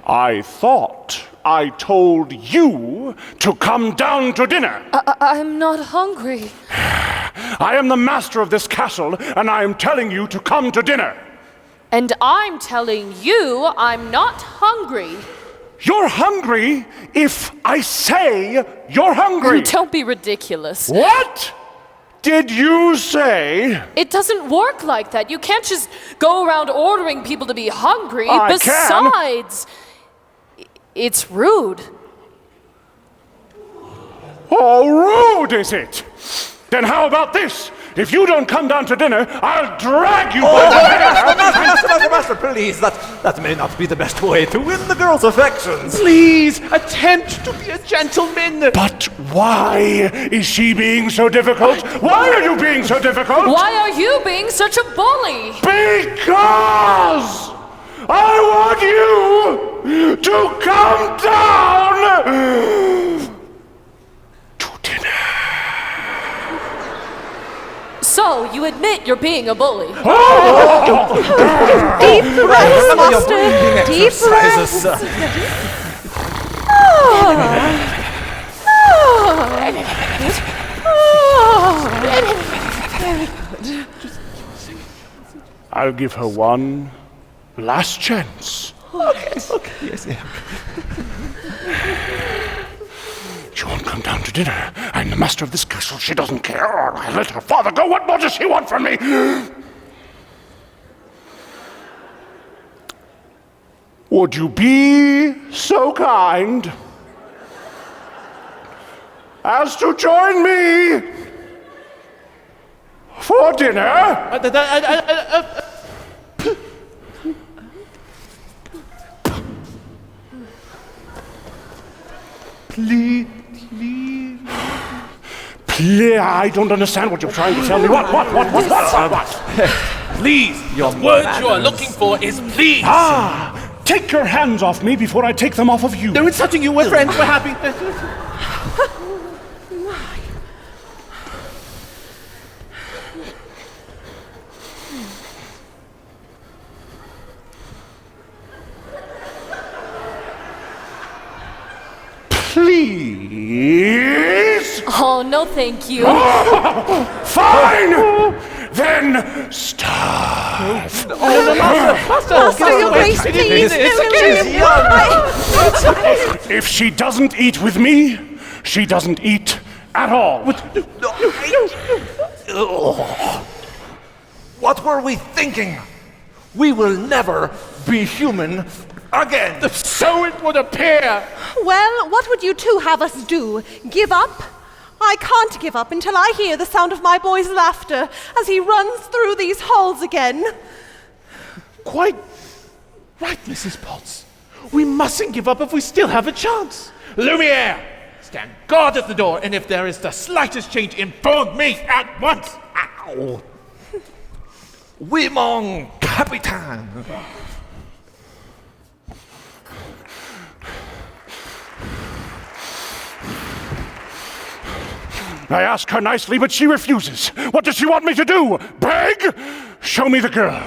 I thought I told you to come down to dinner. I'm not hungry. I am the master of this castle, and I am telling you to come to dinner. And I'm telling you I'm not hungry. You're hungry if I say you're hungry. Don't be ridiculous. What did you say? It doesn't work like that. You can't just go around ordering people to be hungry. I Besides, it's rude. Oh, rude is it? Then how about this? If you don't come down to dinner, I'll drag you by the hair. Master, please. That may not be the best way to win the girl's affections. Please attempt to be a gentleman. But why is she being so difficult? Why are you being so difficult? Why are you being such a bully? Because I want you to come down to dinner. So, you admit you're being a bully. Deep breaths, Master. Deep breaths. I'll give her one last chance. Yes. She won't come down to dinner. I'm the master of this castle. She doesn't care. I let her father go. What more does she want from me? Would you be so kind as to join me for dinner? Please. I don't understand what you're trying to tell me. What? Please, the word you are looking for is please. Take your hands off me before I take them off of you. No insulting you. We're friends. We're happy. Please? no thank you. Fine! Then starve. Master, your grace, please. If she doesn't eat with me, she doesn't eat at all. What were we thinking? We will never be human again. So it would appear. Well, what would you two have us do? Give up? I can't give up until I hear the sound of my boy's laughter as he runs through these halls again. Quite right, Mrs. Potts. We mustn't give up if we still have a chance. Lumiere, stand guard at the door, and if there is the slightest change, inform me at once. Ow. Oui, mon capitaine. I ask her nicely, but she refuses. What does she want me to do? Beg? Show me the girl.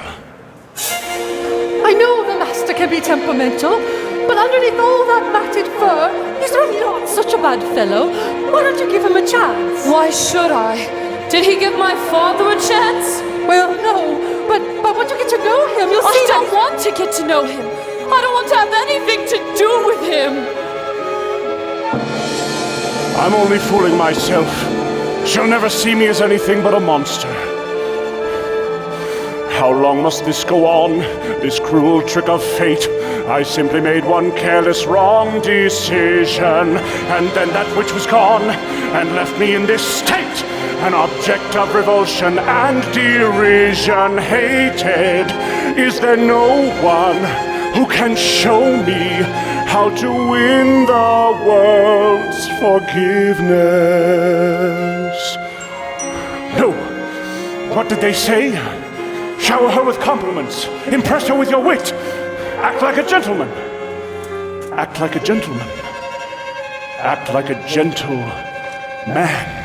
I know the master can be temperamental, but underneath all that matted fur, he's really not such a bad fellow. Why don't you give him a chance? Why should I? Did he give my father a chance? Well, no, but once you get to know him, you'll I see don't want to get to know him. I don't want to have anything to do with him. I'm only fooling myself. She'll never see me as anything but a monster. How long must this go on? This cruel trick of fate? I simply made one careless wrong decision, and then that which was gone, and left me in this state, an object of revulsion and derision, hated. Is there no one who can show me how to win the world's forgiveness? No. What did they say? Shower her with compliments. Impress her with your wit. Act like a gentleman. Act like a gentleman. Act like a gentle man.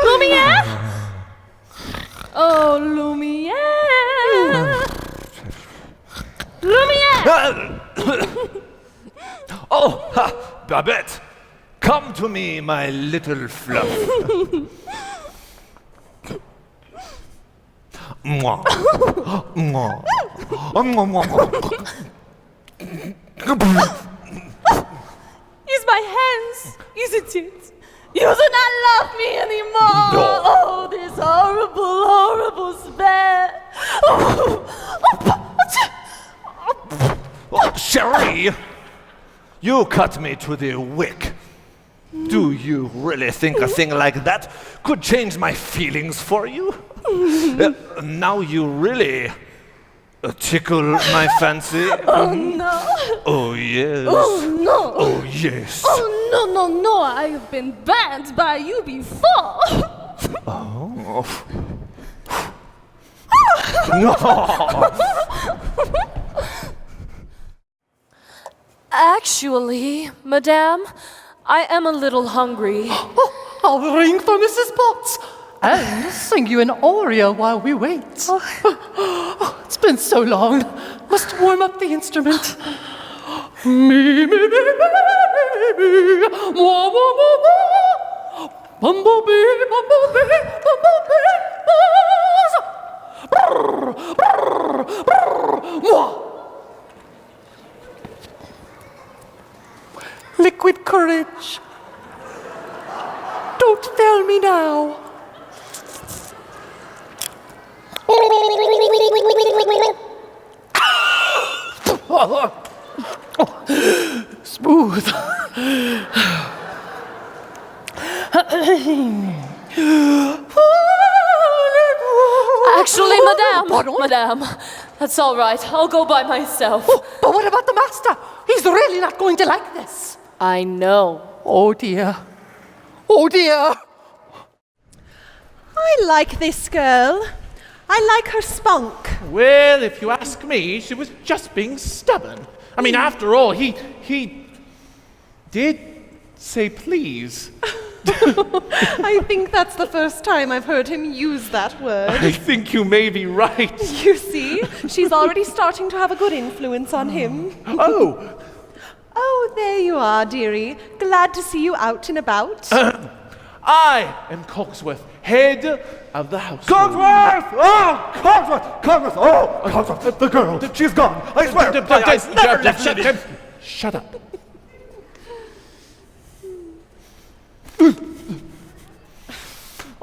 Lumiere? Oh, Lumiere! Lumiere! Oh, ha, Babette, come to me, my little fluff. Mwah. Mwah. Use my hands, isn't it? You do not love me anymore. No. Oh, this horrible, horrible spell. Oh, Cherie, you cut me to the wick. Do you really think a thing like that could change my feelings for you? Now you really tickle my fancy. Oh no. Oh yes. Oh no. Oh yes. Oh no, no, no. I have been banned by you before. Oh. No. Actually, Madame, I am a little hungry. I'll ring for Mrs. Potts and sing you an aria while we wait. It's been so long. Must warm up the instrument. Me, me, me, me, me, moi, moi, moi, moi. Bumblebee, bumblebee, bumblebee, buzz. Brr, brr, brr, moi. Liquid courage. Don't fail me now. Smooth. Actually, Madame, that's all right. I'll go by myself. But what about the master? He's really not going to like this. I know. Oh dear. Oh dear. I like this girl. I like her spunk. Well, if you ask me, she was just being stubborn. I mean, after all, he did say please. I think that's the first time I've heard him use that word. I think you may be right. You see, she's already starting to have a good influence on him. Oh! Oh, there you are, dearie. Glad to see you out and about. I am Cogsworth, head of the house. Cogsworth! Oh, Cogsworth! Cogsworth! Oh, Cogsworth! The girl! She's gone! I swear! I never left you. Shut up.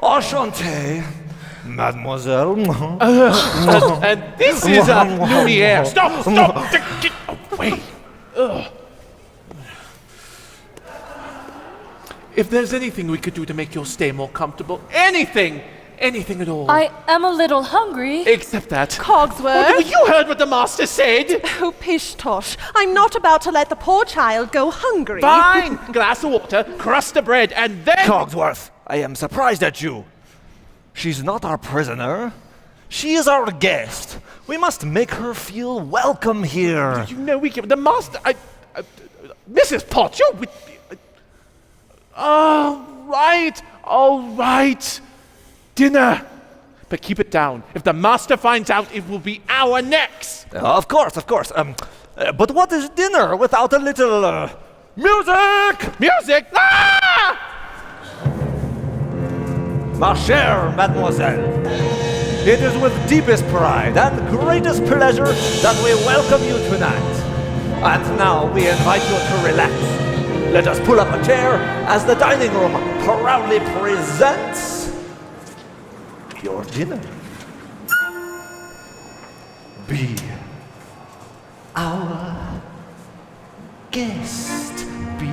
Enchanté, mademoiselle. And this is a Lumiere. Stop! Get away! Ugh. If there's anything we could do to make your stay more comfortable, anything at all. I am a little hungry. Except that. Cogsworth? Oh, you heard what the master said. Oh, pish tosh. I'm not about to let the poor child go hungry. Fine. Glass of water, crust of bread, and then... Cogsworth, I am surprised at you. She's not our prisoner. She is our guest. We must make her feel welcome here. You know we can... The master... Mrs. Potts, you're with... All right. Dinner. But keep it down. If the master finds out, it will be our necks. Of course. But what is dinner without a little music? Music? Ah! Ma chère mademoiselle, it is with deepest pride and greatest pleasure that we welcome you tonight. And now we invite you to relax. Let us pull up a chair as the dining room proudly presents your dinner. Be our guest. Be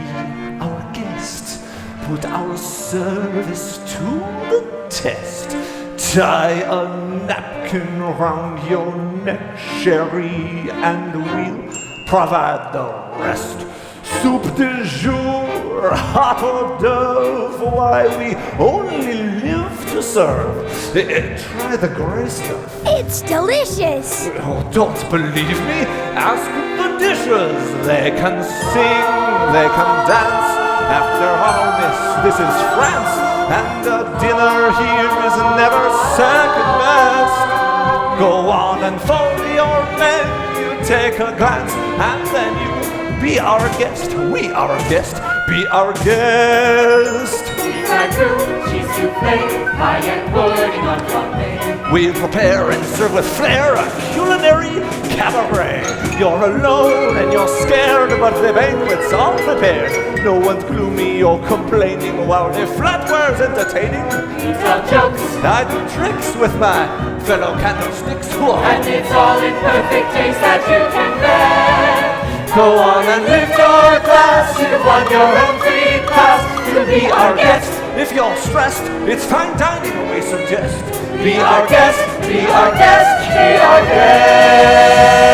our guest. Put our service to the test. Tie a napkin round your neck, chérie, and we'll provide the rest. Soup du jour, hot hors d'oeuvre, why we only live to serve. Try the gray stuff. It's delicious. Oh, don't believe me? Ask the dishes. They can sing, they can dance. After all, miss, this is France, and a dinner here is never second best. Go on and fold your menu, take a glance, and then you be our guest. We our guest. Be our guest. She's our crew, she's souffle, pie and pudding on fondue. We prepare and serve with flair a culinary cabaret. You're alone and you're scared, but the banquet's all prepared. No one's gloomy or complaining while the flatware's entertaining. We tell jokes, I do tricks with my fellow candlesticks. and it's all in perfect taste that you can bear. Go on and lift your glass. You've won your own free pass to be our guest. If you're stressed, it's fine dining we suggest. Be our guest, be our guest, be our guest.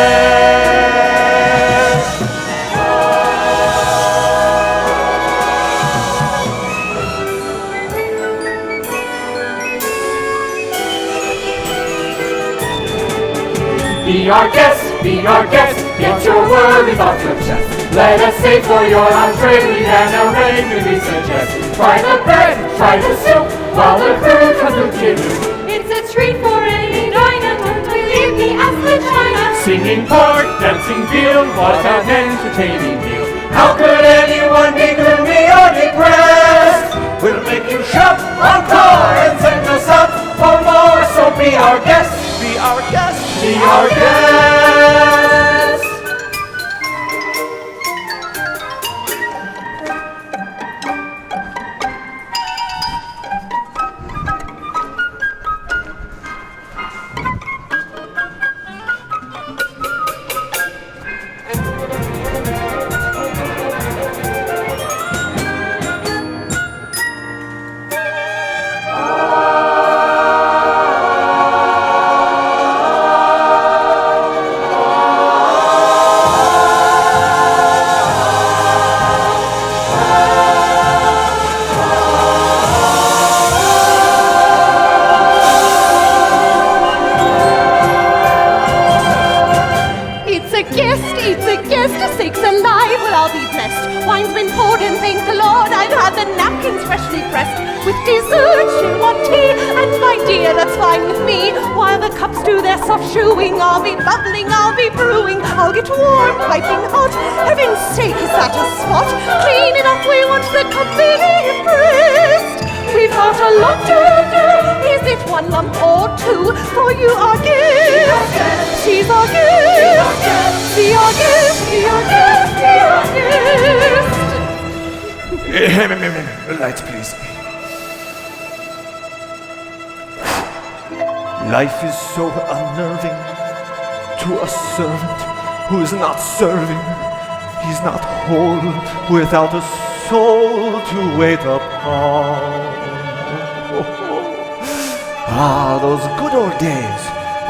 Be our guest, be our guest, get your worries off your chest. Let us say for your entree, we can arrange and we suggest. Try the bread, try the soup, while the crew comes to you. It's a treat for any diner, believe me, as the china. Singing pork, dancing veal, what an entertaining meal. How could anyone be gloomy or depressed? We'll make you shout encore and send us up for more. So be our guest, be our guest, Be our guest. a guest, eats a guest, sakes alive, well I'll be blessed. Wine's been poured and thank the Lord, I've had the napkins freshly pressed. With dessert she'll want tea, and my dear, that's fine with me. While the cups do their soft shoeing, I'll be bubbling, I'll be brewing. I'll get warm, piping hot, heaven's sake, is that a spot? Clean enough, we want the company impressed. We've got a lot to do, is it one lump or two? For you are gift, she's our gift, be our gift, be our gift, be our gift. Lights, please. Life is so unnerving to a servant who is not serving. He's not whole without a soul to wait upon. Ah, those good old days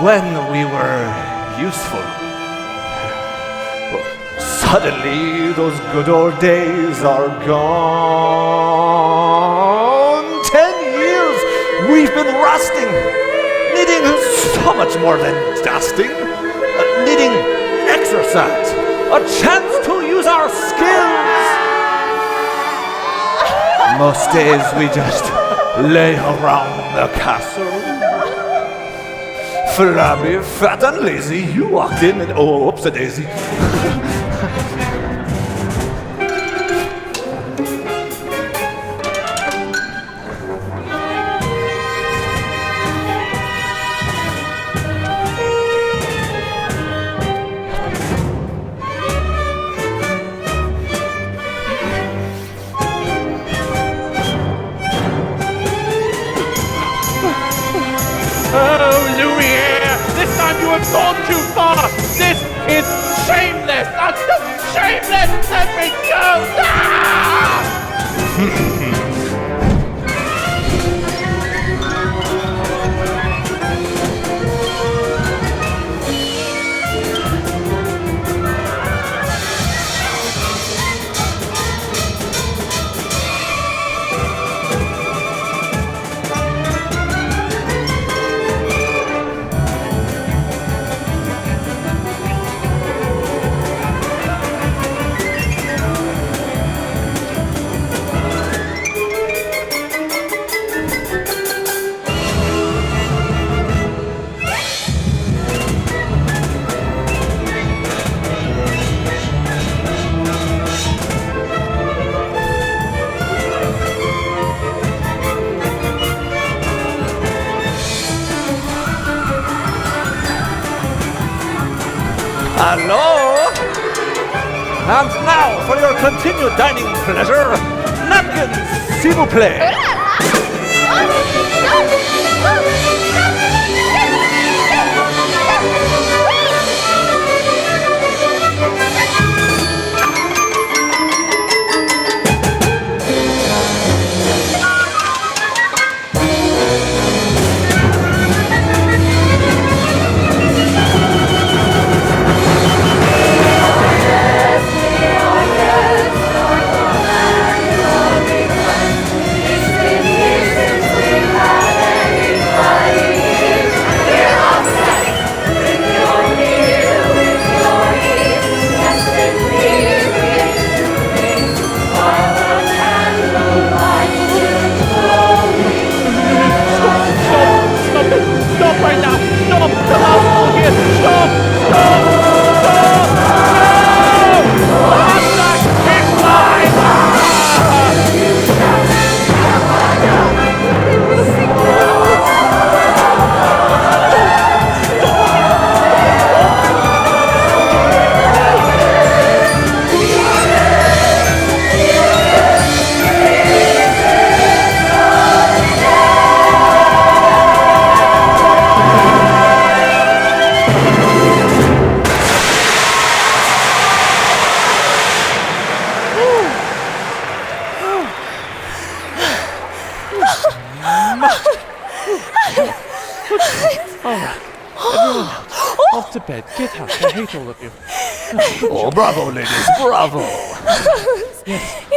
when we were useful. Suddenly, those good old days are gone. 10 years we've been rusting, needing so much more than dusting, needing exercise, a chance to use our skills. Most days we just lay around the castle. Flabby, fat and lazy, you walked in and oh, oops-a-daisy. Oh, Lumiere! This time you have gone too far! This is shameless! Shameless! Let me go! Ah! Hello? And now, for your continued dining pleasure, napkins, s'il vous plaît. Off to bed. Get up. I hate all of you. Oh, bravo, ladies, bravo.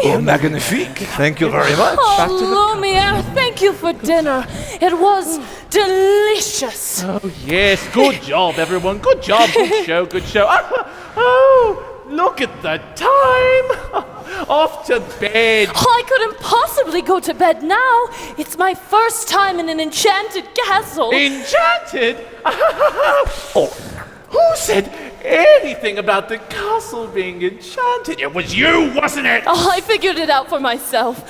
Oh, magnifique. Thank you very much. Oh, Lumiere, thank you for dinner. It was delicious. Oh, yes. Good job, everyone. Good job. Good show. Good show. Look at the time! Off to bed! I couldn't possibly go to bed now. It's my first time in an enchanted castle. Enchanted? Who said anything about the castle being enchanted? It was you, wasn't it? Oh, I figured it out for myself.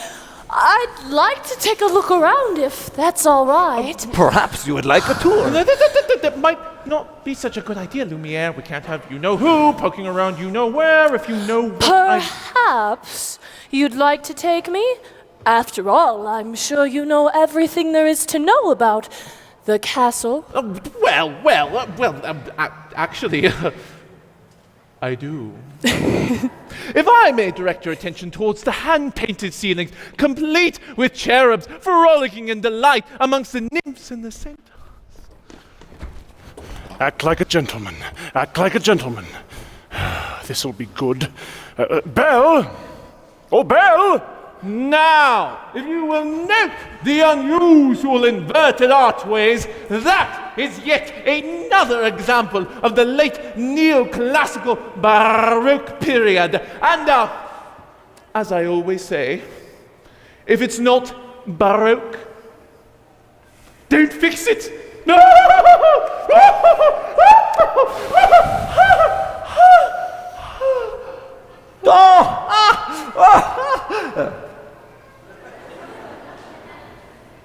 I'd like to take a look around if that's all right. Perhaps you would like a tour. That might not be such a good idea, Lumiere. We can't have you-know-who poking around you-know-where if you know what Perhaps you'd like to take me? After all, I'm sure you know everything there is to know about the castle. Actually, I do. If I may direct your attention towards the hand-painted ceilings, complete with cherubs frolicking in delight amongst the nymphs and the centaurs. Act like a gentleman. Act like a gentleman. This'll be good. Belle! Oh, Belle! Now, if you will note the unusual inverted archways, that is yet another example of the late neoclassical Baroque period. And, as I always say, if it's not Baroque, don't fix it. No!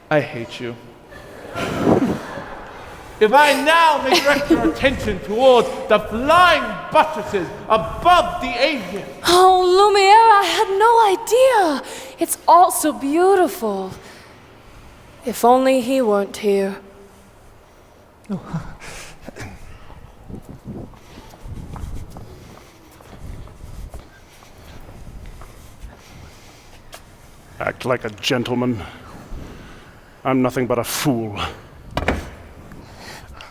I hate you. If I now may direct your attention towards the flying buttresses above the avian. Oh, Lumiere, I had no idea. It's all so beautiful. If only he weren't here. Act like a gentleman. I'm nothing but a fool.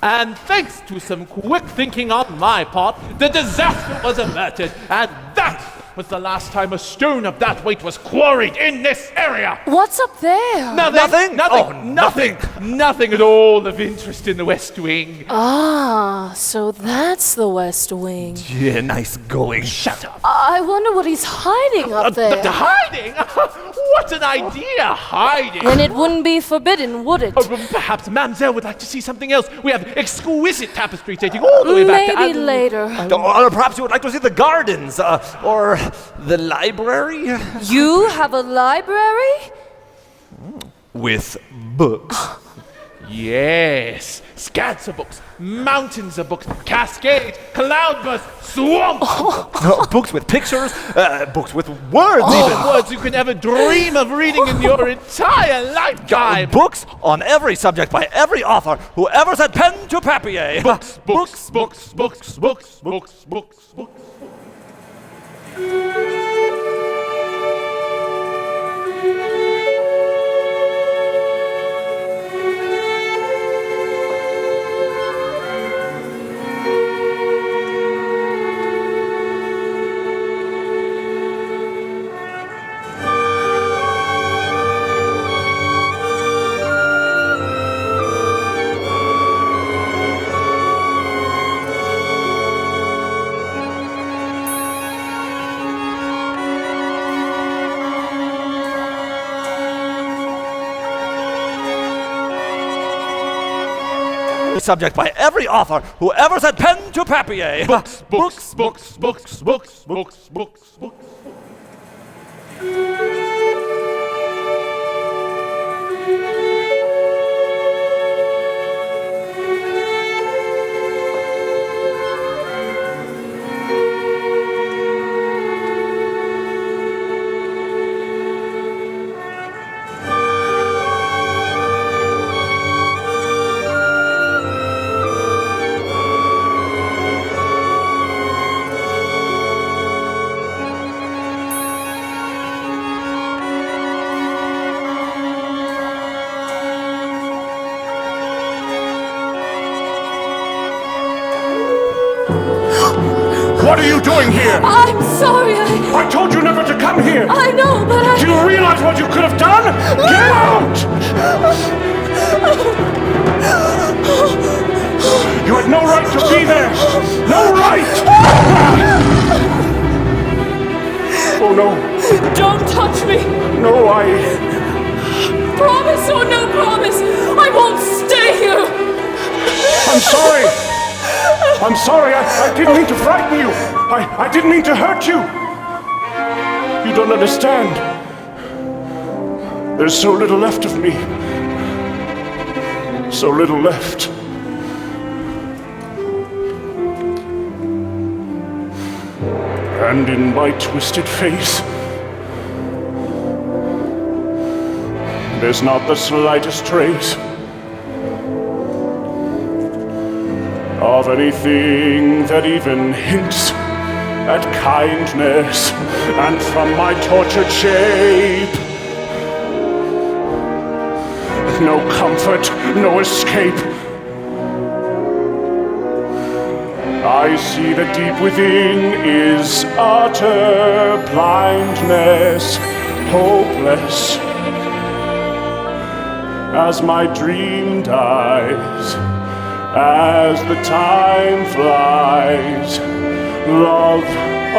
And thanks to some quick thinking on my part, the disaster was averted, and that was the last time a stone of that weight was quarried in this area. What's up there? Nothing. Oh, Nothing at all of interest in the West Wing. Ah, so that's the West Wing. Yeah, nice going. Shut up. I wonder what he's hiding up there. Hiding? What an idea, hiding. And it wouldn't be forbidden, would it? Perhaps Mademoiselle would like to see something else. We have exquisite tapestry dating all the way back to... Maybe later. Or perhaps you would like to see the gardens, or the library? You have a library? With books. Yes, scads of books, mountains of books, cascades, cloudbursts, swamps. Books with pictures, books with words even. All words you can ever dream of reading in your entire lifetime. Books on every subject by every author who ever set pen to papier. Books. Subject by every author who ever set pen to papier. Books. What are you doing here? I'm sorry, I told you never to come here! I know, but Do you realize what you could have done? Get out! You had no right to be there! No right! sorry. I didn't mean to frighten you. I didn't mean to hurt you. You don't understand. There's so little left of me. So little left. And in my twisted face, there's not the slightest trace of anything that even hints at kindness. And from my tortured shape, no comfort, no escape. I see that deep within is utter blindness, hopeless. As my dream dies, as the time flies, love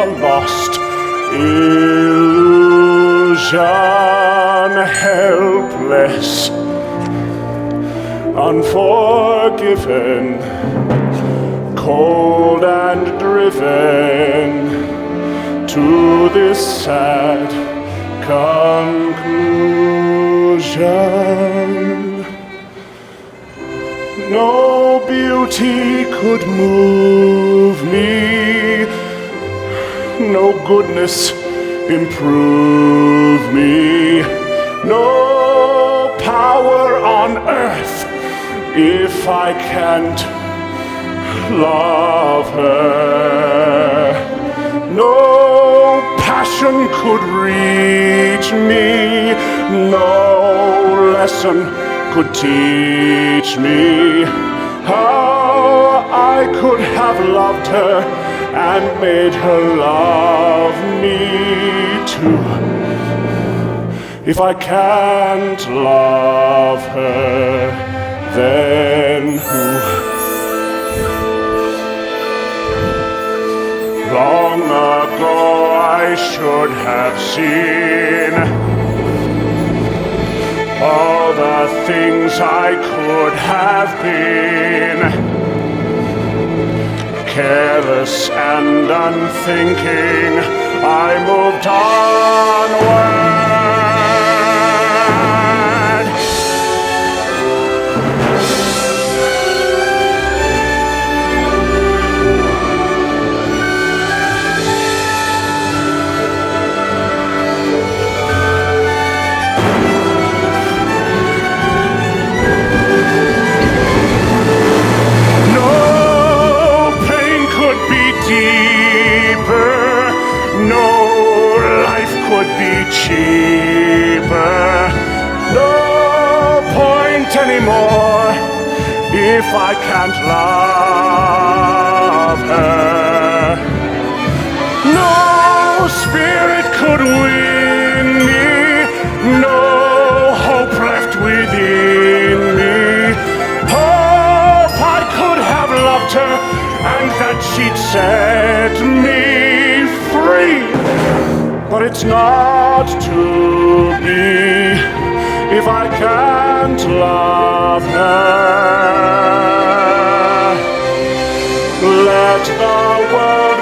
a lost illusion, helpless, unforgiven, cold and driven to this sad conclusion. No beauty could move me, no goodness improve me, no power on earth if I can't love her. No passion could reach me, no lesson could teach me how I could have loved her and made her love me too. If I can't love her, then who? Long ago I should have seen all the things I could have been. Careless and unthinking, I moved onward. Cheaper, no point anymore if I can't love her. No spirit could win me, no hope left within me. Hope I could have loved her and that she'd set me free. But it's not to be if I can't love her. Let the world